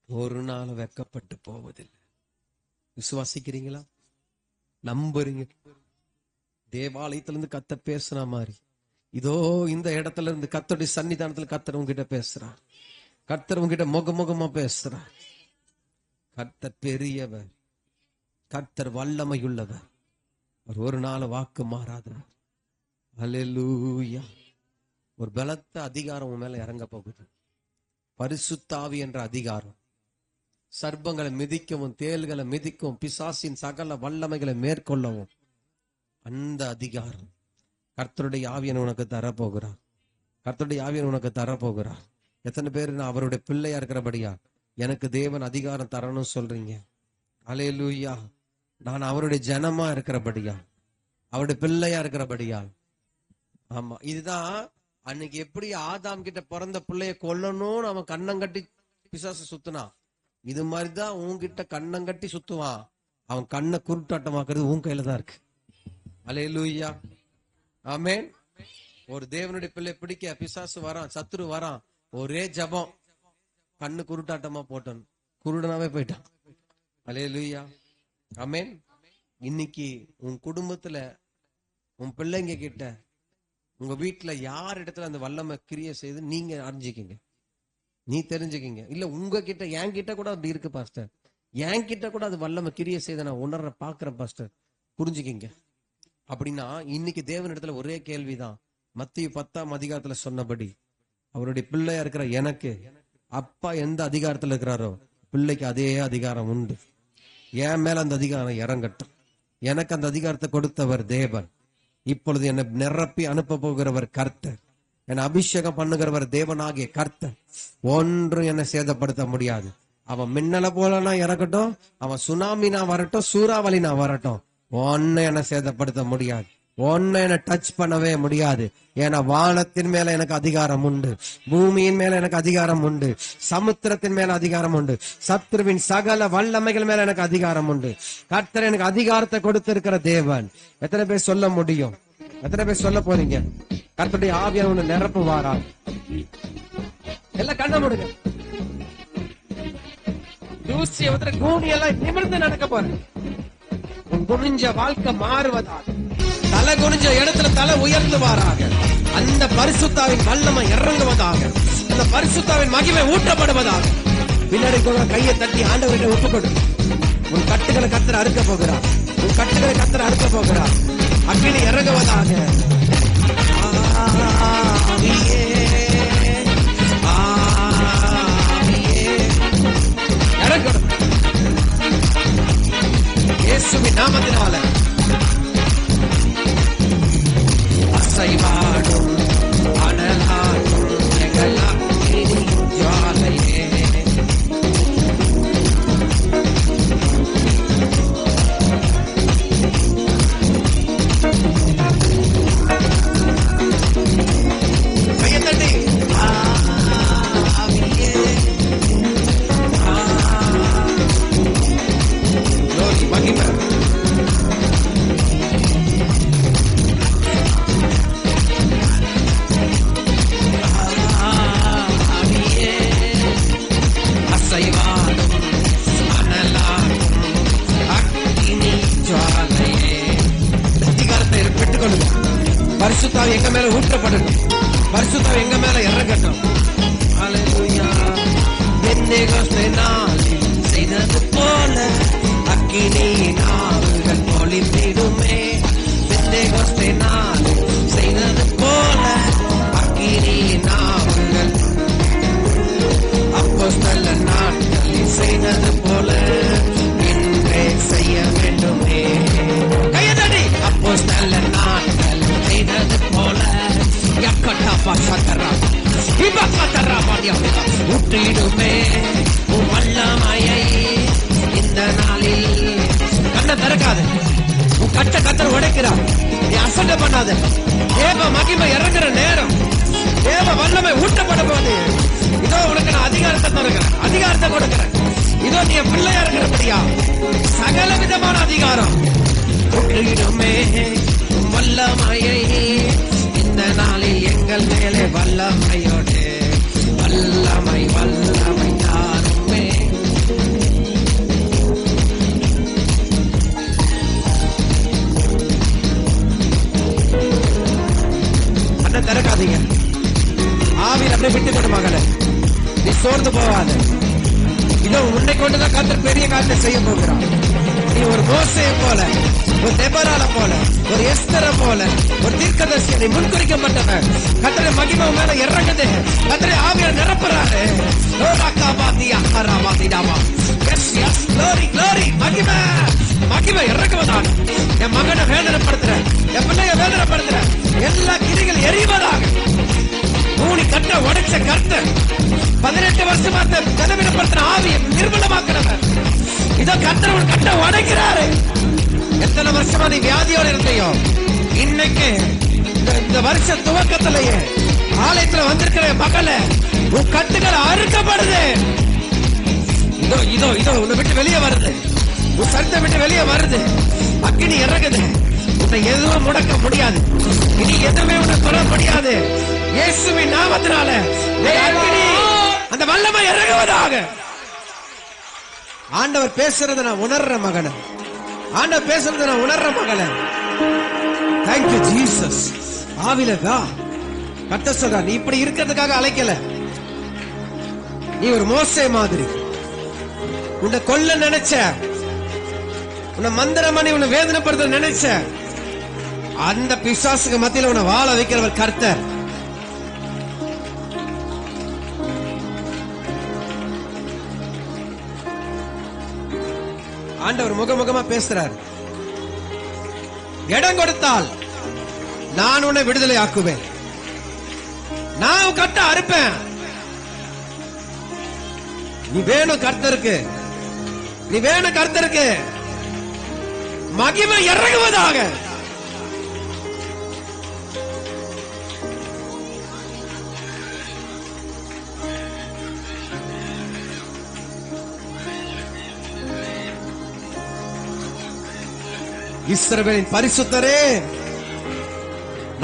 Speaker 1: ஒரு நாள் வெட்கப்பட்டு போவதில்லை. விசுவாசிக்கிறீங்களா? நம்புறீங்க? தேவாலயத்திலிருந்து கர்த்தர் பேசுன மாதிரி இதோ இந்த இடத்துல இருந்து கர்த்தருடைய சன்னிதானத்துல கர்த்தர் உங்ககிட்ட பேசுறார். கர்த்தர் உங்ககிட்ட முகமுகமா பேசுறார். கர்த்தர் பெரியவர், கர்த்தர் வல்லமையுள்ளவர், அவர் ஒரு நாள் வாக்கு மாறாதவர். அல்லேலூயா. ஒரு பலத்த அதிகாரம் உன் மேல இறங்க போகுது. பரிசுத்த ஆவி என்ற அதிகாரம். சர்ப்பங்களை மிதிக்கவும் தேள்களை மிதிக்கவும் பிசாசின் சகல வல்லமைகளை மேற்கொள்ளவும் அந்த அதிகாரம் கர்த்தருடைய ஆவியன் உனக்கு தரப்போகிறார். கர்த்தருடைய ஆவியன் உனக்கு தரப்போகிறார். எத்தனை பேர் நான் அவருடைய பிள்ளையா இருக்கிறபடியா எனக்கு தேவன் அதிகாரம் தரணும்னு சொல்றீங்க? அல்லேலூயா. நான் அவருடைய ஜனமா இருக்கிறபடியா அவருடைய பிள்ளையா இருக்கிறபடியால். ஆமா, இதுதான் அன்னைக்கு எப்படி ஆதாம் கிட்ட பிறந்த பிள்ளைய கொல்லணும்னு அவன் கண்ணங்கட்டி பிசாசு சுத்துனான். இது மாதிரிதான் உன்கிட்ட கண்ணங்கட்டி சுத்துவான். அவன் கண்ணை குருட்டாட்டமாக்குறது உன் கையில தான் இருக்கு. அல்லேலூயா, ஆமென். ஒரு தேவனுடைய பிள்ளை பிடிக்க பிசாசு வரான், சத்துரு வரான், ஒரே ஜபம், கண்ணு குருட்டாட்டமா போட்டான், குருடனாவே போயிட்டான். அல்லேலூயா, ஆமென். இன்னைக்கு உன் குடும்பத்துல, உன் பிள்ளைங்க கிட்ட, உங்க வீட்டுல யார் இடத்துல அந்த வல்லமை கிரியை செய்து நீங்க அறிஞ்சிக்கிங்க, நீ தெரிஞ்சுக்கிங்க. இல்ல உங்ககிட்ட, என் கிட்ட கூட அப்படி இருக்கு பாஸ்டர், என் கிட்ட கூட அது வல்லமை கிரியை செய்த நான் உணர்ற பாக்குறேன் பாஸ்டர், புரிஞ்சுக்கிங்க. அப்படின்னா இன்னைக்கு தேவன் இடத்துல ஒரே கேள்விதான். மத்திய 10ஆம் அதிகாரத்துல சொன்னபடி அவருடைய பிள்ளையா இருக்கிற எனக்கு அப்பா எந்த அதிகாரத்துல இருக்கிறாரோ பிள்ளைக்கு அதே அதிகாரம் உண்டு. என் மேல அந்த அதிகாரம் இறங்கட்டும். எனக்கு அந்த அதிகாரத்தை கொடுத்தவர் தேவன். இப்பொழுது என்னை நிரப்பி அனுப்ப போகிறவர் கர்த்தர். என்னை அபிஷேகம் பண்ணுகிறவர் தேவனாகிய கர்த்தர். ஒன்றும் என்னை சேதப்படுத்த முடியாது. அவன் மின்னலை போல நான் இறக்கட்டும், அவன் சுனாமி நான் வரட்டும், சூறாவளி நான் வரட்டும், ஒன்னும் என்னை சேதப்படுத்த முடியாது. ஒன்னும் என்னை டச் பண்ணவே முடியாது. ஏன்னா வானத்தின் மேல எனக்கு அதிகாரம் உண்டு, பூமியின் மேல எனக்கு அதிகாரம் உண்டு, சமுத்திரத்தின் மேல அதிகாரம் உண்டு, சத்துருவின் சகல வல்லமைகள் மேல எனக்கு அதிகாரம் உண்டு. கர்த்தர் எனக்கு அதிகாரத்தை கொடுத்திருக்கிற தேவன். எத்தனை பேர் சொல்ல முடியும்? எத்தனை பேர் சொல்ல போறீங்க? கர்த்தருடைய ஆவியானவர் உன்னை நிரப்புவாரா? எல்லாம் கண்ண முடுங்க. கூனி எல்லாம் நிமிர்ந்து நடக்க போறேன். உன் குனிஞ்ச வாழ்க்கை மாறுவதாக, தலை குனிஞ்ச இடத்துல தலை உயர்த்துவாராக. அந்த பரிசுத்தாவின் வல்லமை இறங்குவதாக, அந்த பரிசுத்தாவின் மகிமை ஊற்றப்படுவதாக. பின்னாடி கையை தட்டி ஆண்டவர்கிட்ட ஒப்புக்கொடு. உன் கட்டுகளை கர்த்தர் அறுக்க போகிறார். உன் கட்டுகளை கர்த்தர் அறுக்க போகிறார். அக்கினி இறங்குவதாக. இறங்கணும் இயேசுவின் நாமத்தினால. அசைவாடும் அனலாடும் ஜாலையே, கையத்தட்டி மகிமை. பரிசுத்தாவி எங்க மேல ஊற்றப்படணும். பரிசுத்தாவி எங்க மேல இறங்கட்டும். அல்லேலூயா. பெந்தேகோஸ்தே நாளில் செய்தது போல அக்கினியின் ஆவுகள் பொழிந்திடுமே. பெந்தேகோஸ்தே நாளில் செய்தது போல அக்கினியின் ஆவுகள் அப்போஸ்தல நாட்களில் செய்தது போல இன்றே செய்ய வேண்டுமே. கையதடி. அப்போஸ்தல நாட்கள் செய்தது போல ஊற்றிடுமே வல்லமையை இந்த நாளில். கண்ணை திறக்காத. உன் கட்ட கத்தர் உடைக்கிறார். நீ அசட்டை பண்ணாத. தேவ மகிமை இறங்குற நேரம், தேவ வல்லமை ஊட்டப்பட போது, இதோ உனக்கு நான் அதிகாரத்தை தருகிறேன், அதிகாரத்தை கொடுக்கிறேன். இதோ நீ பிள்ளையா இருக்கிறபடியா சகல விதமான அதிகாரம் ஊற்றிடுமே வல்லமையை இந்த நாளில் எங்கள் மேலே வல்லமையோடு. வல்லமை வல்லமை தாருமே. அண்ணன் திறக்காதீங்க. ஆவியில் அப்படியே விட்டு கொடு மகளே. நீ சோர்ந்து போவாத. இதோ உன்னை கொண்டுதான் கர்த்தர் பெரிய காரியத்தை செய்ய போகிறான். நீ ஒரு மோசேயை போல, ஒரு தெபரால போல, ஒரு எஸ்தரை போல, ஒரு தீர்க்கதரிசி, நீ முன்குறிக்கப்பட்டவன். கர்த்தருடைய மகிமை மேல இறங்குது. கர்த்தருடைய ஆவியை நிரப்புறாரு. மகிமை மகிமை இறங்குவதாக. என் மகனை வேதனைப்படுத்துறேன், என் பிள்ளைய வேதனைப்படுத்துறேன். எல்லா கிரிகள் எரிவதாக. மூணி கட்ட உடைச்ச கர்த்தர் 18 வருஷமா கதவிடப்படுத்தின ஆவியை நிர்மலமாக்கிறவர். இதோ கர்த்தர் ஒரு கட்ட உடைக்கிறாரு. எத்தனை வருஷமா நீ வியாதியோட இருந்தையோ, இன்னைக்கு இந்த வருஷ துவக்கத்திலேயே ஆலயத்துல வந்திருக்கிற மகள உன் கட்டுகள் அறுக்கப்படுது. இதோ இதோ இதோ உன்னை விட்டு வெளியே வருது, உன் சரத்தை விட்டு வெளியே வருது. அக்கினி இறங்குது. உன்னை எதுவும் முடக்க முடியாது. இனி எதுவுமே உன்னை தொட முடியாது. இயேசுவின் நாமத்தினால அந்த வல்லமை இறங்குவதாக. ஆண்டவர் பேசுறத நான் உணர்ற மகன, ஆண்டவர் பேசுறத நான் உணர்ற மகள. Thank you Jesus. ஆவில வா. கர்த்தர் சொல்றார், நீ இப்படி இருக்கிறதுக்காக அழைக்கல. நீ ஒரு மோசே மாதிரி. உன்னை கொல்ல நினைச்ச, உன்னை மந்திரம் பண்ணி உன்னை வேதனைப்படுத்த நினைச்ச அந்த பிசாசுக்கு மத்தியில உன்னை வாழ வைக்கிறவர் கர்த்தர். ஆண்டவர் முகமுகமா பேசுறார். இடம் கொடுத்தால் நான் உன்னை விடுதலை ஆக்குவேன். நான் கட்ட அறுப்பேன். நீ வேணும் கர்த்தருக்கு, நீ வேணும் கர்த்தருக்கு. மகிமை இறங்குவதாக. இஸ்ரவேலின் பரிசுத்தரே,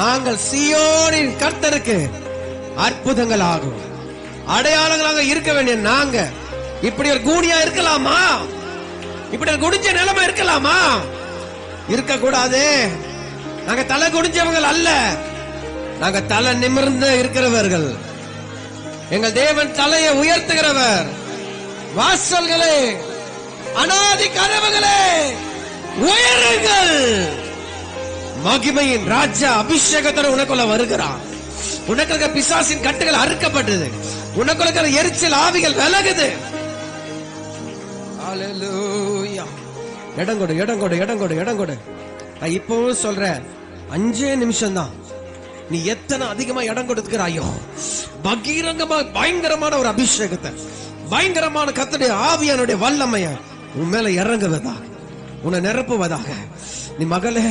Speaker 1: நாங்கள் சீயோனின் கர்த்தருக்கு அற்புதங்கள் ஆகும் அடையாளங்களாக இருக்க வேண்டிய நாங்க இப்படி ஒரு கூனியா இருக்கலாமா? இப்படி ஒரு குடிஞ்ச நிலைமை இருக்கலாமா? இருக்க கூடாது. நாங்க தலை குடிஞ்சவங்க அல்ல, நாங்க தலை நிமிர்ந்து இருக்கிறவர்கள். எங்கள் தேவன் தலையை உயர்த்துகிறவர். வாசல்களே, அநாதி கதவுகளே உயருங்கள். மகிமையின் ராஜா அபிஷேகத்தோட உனக்குள்ள வருகிறான். உனக்கு பிசாசின் கட்டுகள் அறுக்கப்பட்டது. உனக்குள்ள எரிச்சல் ஆவிகள் விலகுது. ஹல்லேலூயா. இடம் கொடு, இடம் கொடு, இடம் கொடு, இடம் கொடு. நான் இப்பவும் சொல்றேன், 5 நிமிஷம் தான். நீ எத்தனை அதிகமா இடம் கொடுக்கிறாயோ, பகிரங்கமா பயங்கரமான ஒரு அபிஷேகத்தை, பயங்கரமான கர்த்தருடைய ஆவியானுடைய வல்லமைய உன் மேல இறங்குவதா, உன்னை நிரப்புவதாக. நீ மகளே,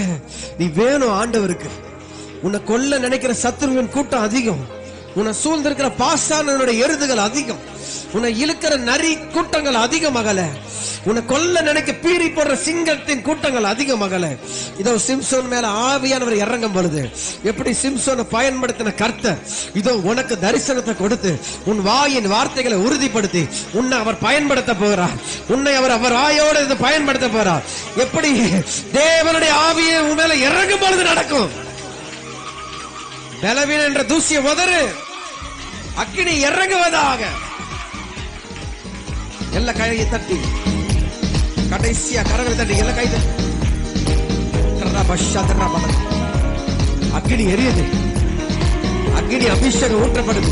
Speaker 1: நீ வேணும் ஆண்டவருக்கு. உன்னை கொல்ல நினைக்கிற சத்துருவின் கூட்டம் அதிகம். உன்னை சூழ்ந்திருக்கிற பாசானுடைய எருதுகள் அதிகம். உன்னை இழுக்கிற நரி கூட்டங்கள் அதிக மகளே. உன்னை கொல்ல நினைக்க பீறி போடுற சிங்கத்தின் கூட்டங்கள் அதிக மகளே. இதோ சிம்சோன் மேல ஆவியானவர் இறங்கும் பொழுது எப்படி சிம்சோனை பயன்படுத்தின கர்த்தர் இதோ உனக்கு தரிசனத்தை கொடுத்து உன் வாயின் வார்த்தைகளை உறுதிப்படுத்தி உன்னை அவர் பயன்படுத்த போகிறார். உன்னை அவர் வாயோடு இதை பயன்படுத்த போறார். எப்படி தேவனுடைய ஆவியை உன் மேல இறங்கும் பொழுது நடக்கும். பலவீன என்ற தூசிய உதறு. அக்கினி இறங்குவதாக. எல்லா கையை தட்டி, கடைசியா கரங்களை தட்டி, எல்லா கை தட்டி. அக்கினி எரியுது. அக்கினி அபிஷேகம் ஊற்றப்படுது.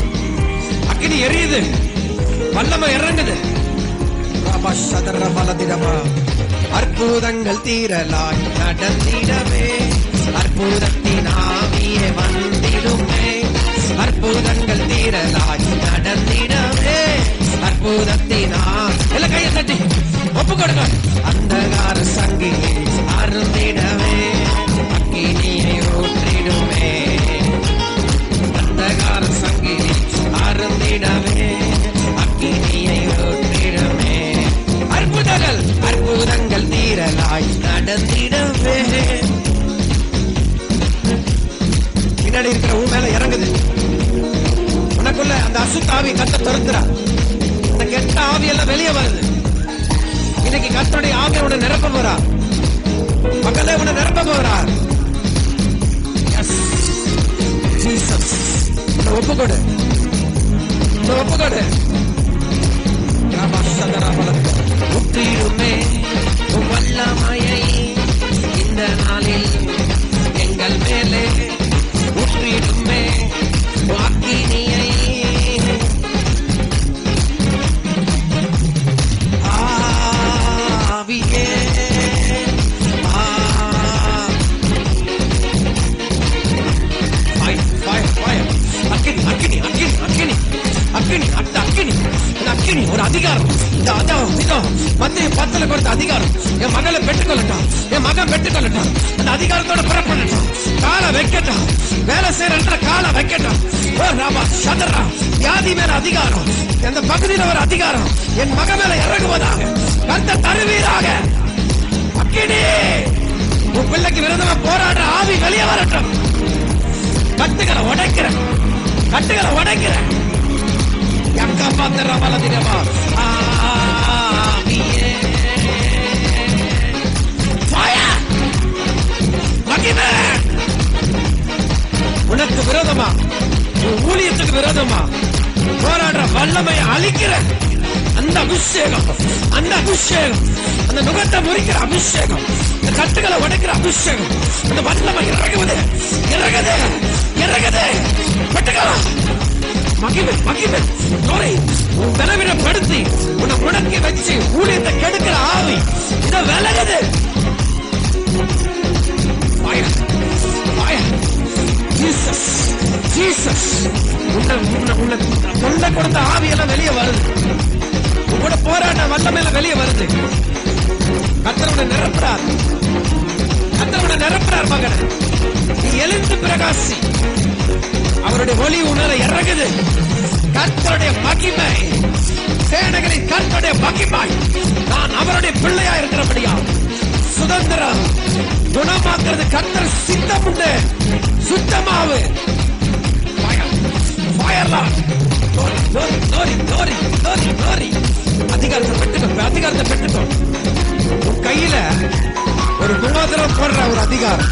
Speaker 1: அக்கினி எரியுது. வல்லமை இறங்குது. அற்புதங்கள் தீரலாய் நடந்திடவே, அற்புதத்தின் ஆவியே வந்திடுமே. அற்புதங்கள் தீரலாய் நடந்திடவே, அற்புதத்தின் எல்லாம் கையை தட்டி ஒப்பு கொடுங்க. அந்தகார சங்கிலே அருந்திடவே, அக்கினியை ஊற்றிடுமே. அந்தகார சங்கிலே அருந்திடவே, அக்கினியை ஊற்றிடுமே. அற்புதங்கள் அற்புதங்கள் தீரலாய் நடந்திடவே. பின்னாடி இருக்கிற உன் மேல இறங்குது. உனக்குள்ள அந்த அசுத்தாவி கத்த துரத்துறா. அந்த கெட்ட ஆவி எல்லாம் வெளியே வருது. இன்னைக்கு கர்த்தருடைய ஆவி உன்னை நிரப்ப போறார். மக்களே, உன்னை நிரப்ப போறார். ஜீசஸ், ஒப்புக்கொடு, ஒப்புக்கொடு. ஊற்றிடுமே வல்லமையை இந்த நாளில் எங்கள் மேலே ஊற்றிடுமே அக்கினியை. ஆவியே அக்கினி அக்கினி அக்கினி அக்கினி அக்கினி அக்கினி அக்கினி, ஒரு அதிகாரம். இந்த மத்திய 10 கொடுத்த அதிகாரம் என் மகளை பெற்றுக்கொள்ளட்டும், என் மகன் பெற்றுக்கொள்ளட்டும். அந்த அதிகாரத்தோட புறப்படட்டும், காலை வைக்கட்டும், வேலை செய்யற காலை வைக்கட்டும். ஓ ராமா சதரா, வியாதி மேல அதிகாரம், எந்த பகுதியில ஒரு அதிகாரம் என் மகன் மேல இறங்குவதாக கர்த்தர் தருவீராக. அக்கினி, உன் பிள்ளைக்கு விரோதமா போராடுற ஆவி வெளியே வரட்டும். கட்டுகளை உடைக்கிறேன், கட்டுகளை உடைக்கிறேன். எங்க பாத்திர வலதிரமா உனக்கு விரோதமா, உன் ஊழியத்துக்கு விரோதமா போராடுற வல்லமையை அழிக்கிற அந்த அபிஷேகம், அந்த அபிஷேகம், அந்த நுகத்தை முறிக்கிற அபிஷேகம், இந்த கட்டுகளை உடைக்கிற அபிஷேகம், அந்த வல்லமை இறங்குவது, இறங்குது, இறங்குது. பெற்றுக்கலாம். மகிமை, மகிமை, உன் பலவீனப்படுத்தி உன்னை முடக்கி வச்சு ஊழியத்தை கெடுக்கிற ஆவி இதை விலகுது. ஜீசஸ், ஜீசஸ், உன்னை கொடுத்த ஆவியெல்லாம் வெளியே வருது. உங்களோட போராட்ட வல்லமையில வெளியே வருது. கர்த்தருடைய நிரப்புறார், கர்த்தருடைய நிரப்புறார். மகன், நீ எழுந்து பிரகாசி. அவருடைய ஒளி உணர இறங்குது. கர்த்தருடைய மகிமை, சேனைகளின் கர்த்தருடைய மகிமை. நான் அவருடைய பிள்ளையா இருக்கிறபடியா சுதந்திரம் குணமாக்குறது கர்த்தர் சித்தம் உண்டு. சுத்தமாவு அதிகாரத்தை பெற்றுக்கோ, அதிகாரத்தை பெற்றுக்கோ. உன் கையில ஒரு மோதிரம் போடுற ஒரு அதிகாரம்,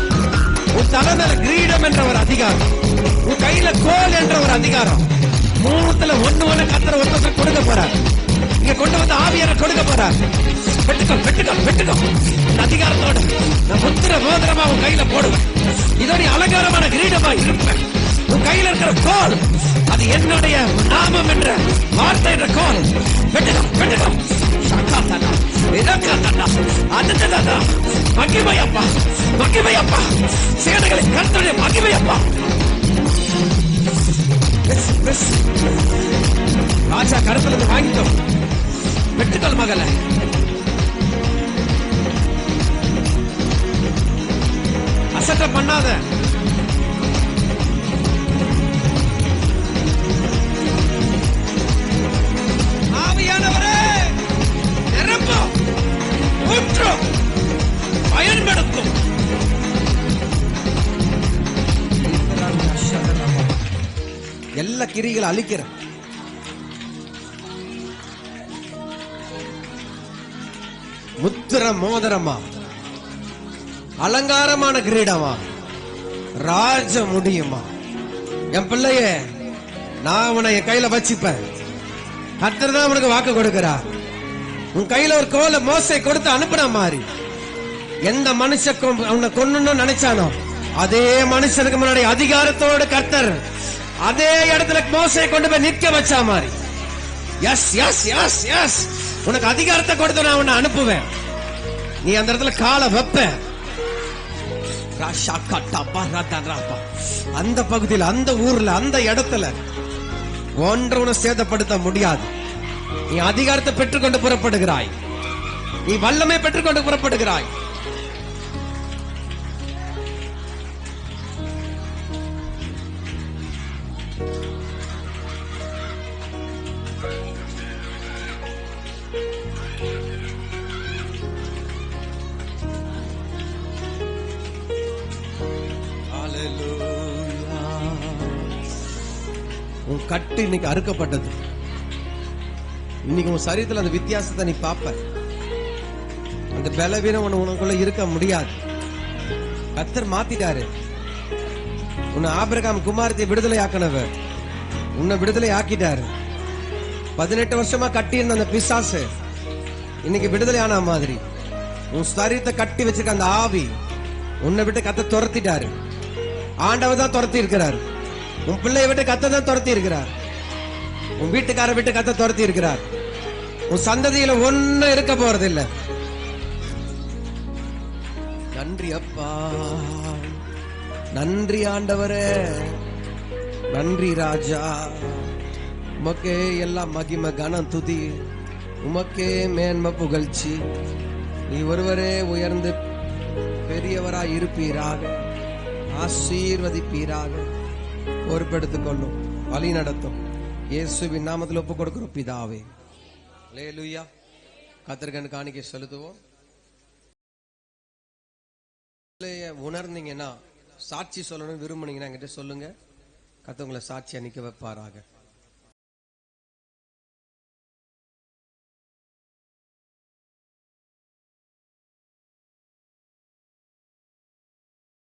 Speaker 1: உன் தலைமையில கிரீடம் என்ற ஒரு அதிகாரம், உன் கையில கோல் என்ற ஒரு அதிகாரம். மூணுத்துல ஒண்ணு கர்த்தர் ஒருத்தர் கொடுக்க போறார். இங்க கொண்டு வந்து ஆவியரை கொடுக்க போறார். பெற்றுக்கோ, பெற்றுக்கோ, பெற்றுக்கோ. இந்த அதிகாரத்தோட நான் முத்திர மோதிரமா உன் கையில போடுவேன். இதோட அலங்காரமான கிரீடமா இருப்பேன். உன் கையில இருக்கிற கோல் அது என்னுடைய நாமம் என்ற வார்த்தை என்ற கோல். பெற்றுக்கோ, பெற்றுக்கோ. மகிமையப்பா, மகிமையப்பா, சேனைகளை கர்த்தருடைய மகிமையப்பா. ராஜா கருத்துல இருந்து வாங்கிக்கோ. பெற்றுக்கொள் மகள. அசட்ட பண்ணாத. ஆவியானவரே நிரப்பும், ஊற்றும், பயன்படுத்தும். எல்லா கிரிகளை அழிக்கிற முத்திர மோதிரமா, அலங்காரமான கிரீடமா, ராஜ முடியுமா. என் பிள்ளைய நான் உன்னை என் கையில வச்சுப்பேன். கர்த்தர் தான் உனக்கு வாக்கு கொடுக்கிறார். உன் கையில ஒரு கோலை மோசை கொடுத்து அனுப்புன மாதிரி எந்த மனுஷன் உன்னை கொன்னு நினைச்சானோ அதே மனுஷனுக்கு முன்னாடி அதிகாரத்தோடு கர்த்தர் அதே இடத்துல மோசையை கொண்டு போய் நிற்க வச்சா மாதிரி. எஸ் எஸ் எஸ் எஸ், உனக்கு அதிகாரத்தை கொடுத்து நான் உன்னை அனுப்புவேன். நீ அந்த இடத்துல காலை வைப்ப. அந்த பகுதியில், அந்த ஊர்ல, அந்த இடத்துல ஒன்று உன்னை சேதப்படுத்த முடியாது. நீ அதிகாரத்தை பெற்றுக்கொண்டு புறப்படுகிறாய். நீ வல்லமை பெற்றுக்கொண்டு புறப்படுகிறாய். உன் கட்டு இன்னைக்கு அறுக்கப்பட்டது. இன்னைக்கு உன் சரீரத்தில் அந்த வித்தியாசத்தை நீ பாப்ப. அந்த பலவீனம் உனக்குள்ள இருக்க முடியாது. கர்த்தர் மாத்திட்டாரு. உன்னை ஆபிரகாம் குமாரத்தை விடுதலை ஆக்கினவர் உன்னை விடுதலை ஆக்கிட்டாரு. 18 வருஷமா கட்டியிருந்த அந்த பிசாசு இன்னைக்கு விடுதலை ஆன மாதிரி உன் சரீரத்தை கட்டி வச்சிருக்க அந்த ஆவி உன்னை விட்டு கத்த துரத்திட்டாரு. ஆண்டவர் தான் துரத்தி இருக்கிறார். உன் பிள்ளைய விட்டு கத்த தான் துரத்தி இருக்கிறார். உன் வீட்டுக்கார விட்டு கத்த துரத்தி இருக்கிறார். உன் சந்ததியில ஒண்ணு இருக்க போறது இல்ல. நன்றி அப்பா, நன்றி ஆண்டவரே, நன்றி ராஜா. உமக்கே எல்லா மகிமை கனம் துதி, உமக்கே மேன்மை புகழ்ச்சி. நீ ஒருவரே உயர்ந்து பெரியவராய் இருப்பீராக, ஆசீர்வதிப்பீராக. பொறுப்பெடுத்துக் கொள்ளும், வழி நடத்தும். இயேசுவின் நாமத்தில் ஒப்புக் கொடுக்கிறோம் பிதாவே. அல்லேலூயா. கர்த்தருக்கு காணிக்கை செலுத்துவோம். உணர்ந்தீங்கன்னா, சாட்சி சொல்லணும்னு விரும்புனீங்கன்னா என்கிட்ட சொல்லுங்க. கர்த்தர் உங்களை சாட்சியா நிக்க வைப்பாராக.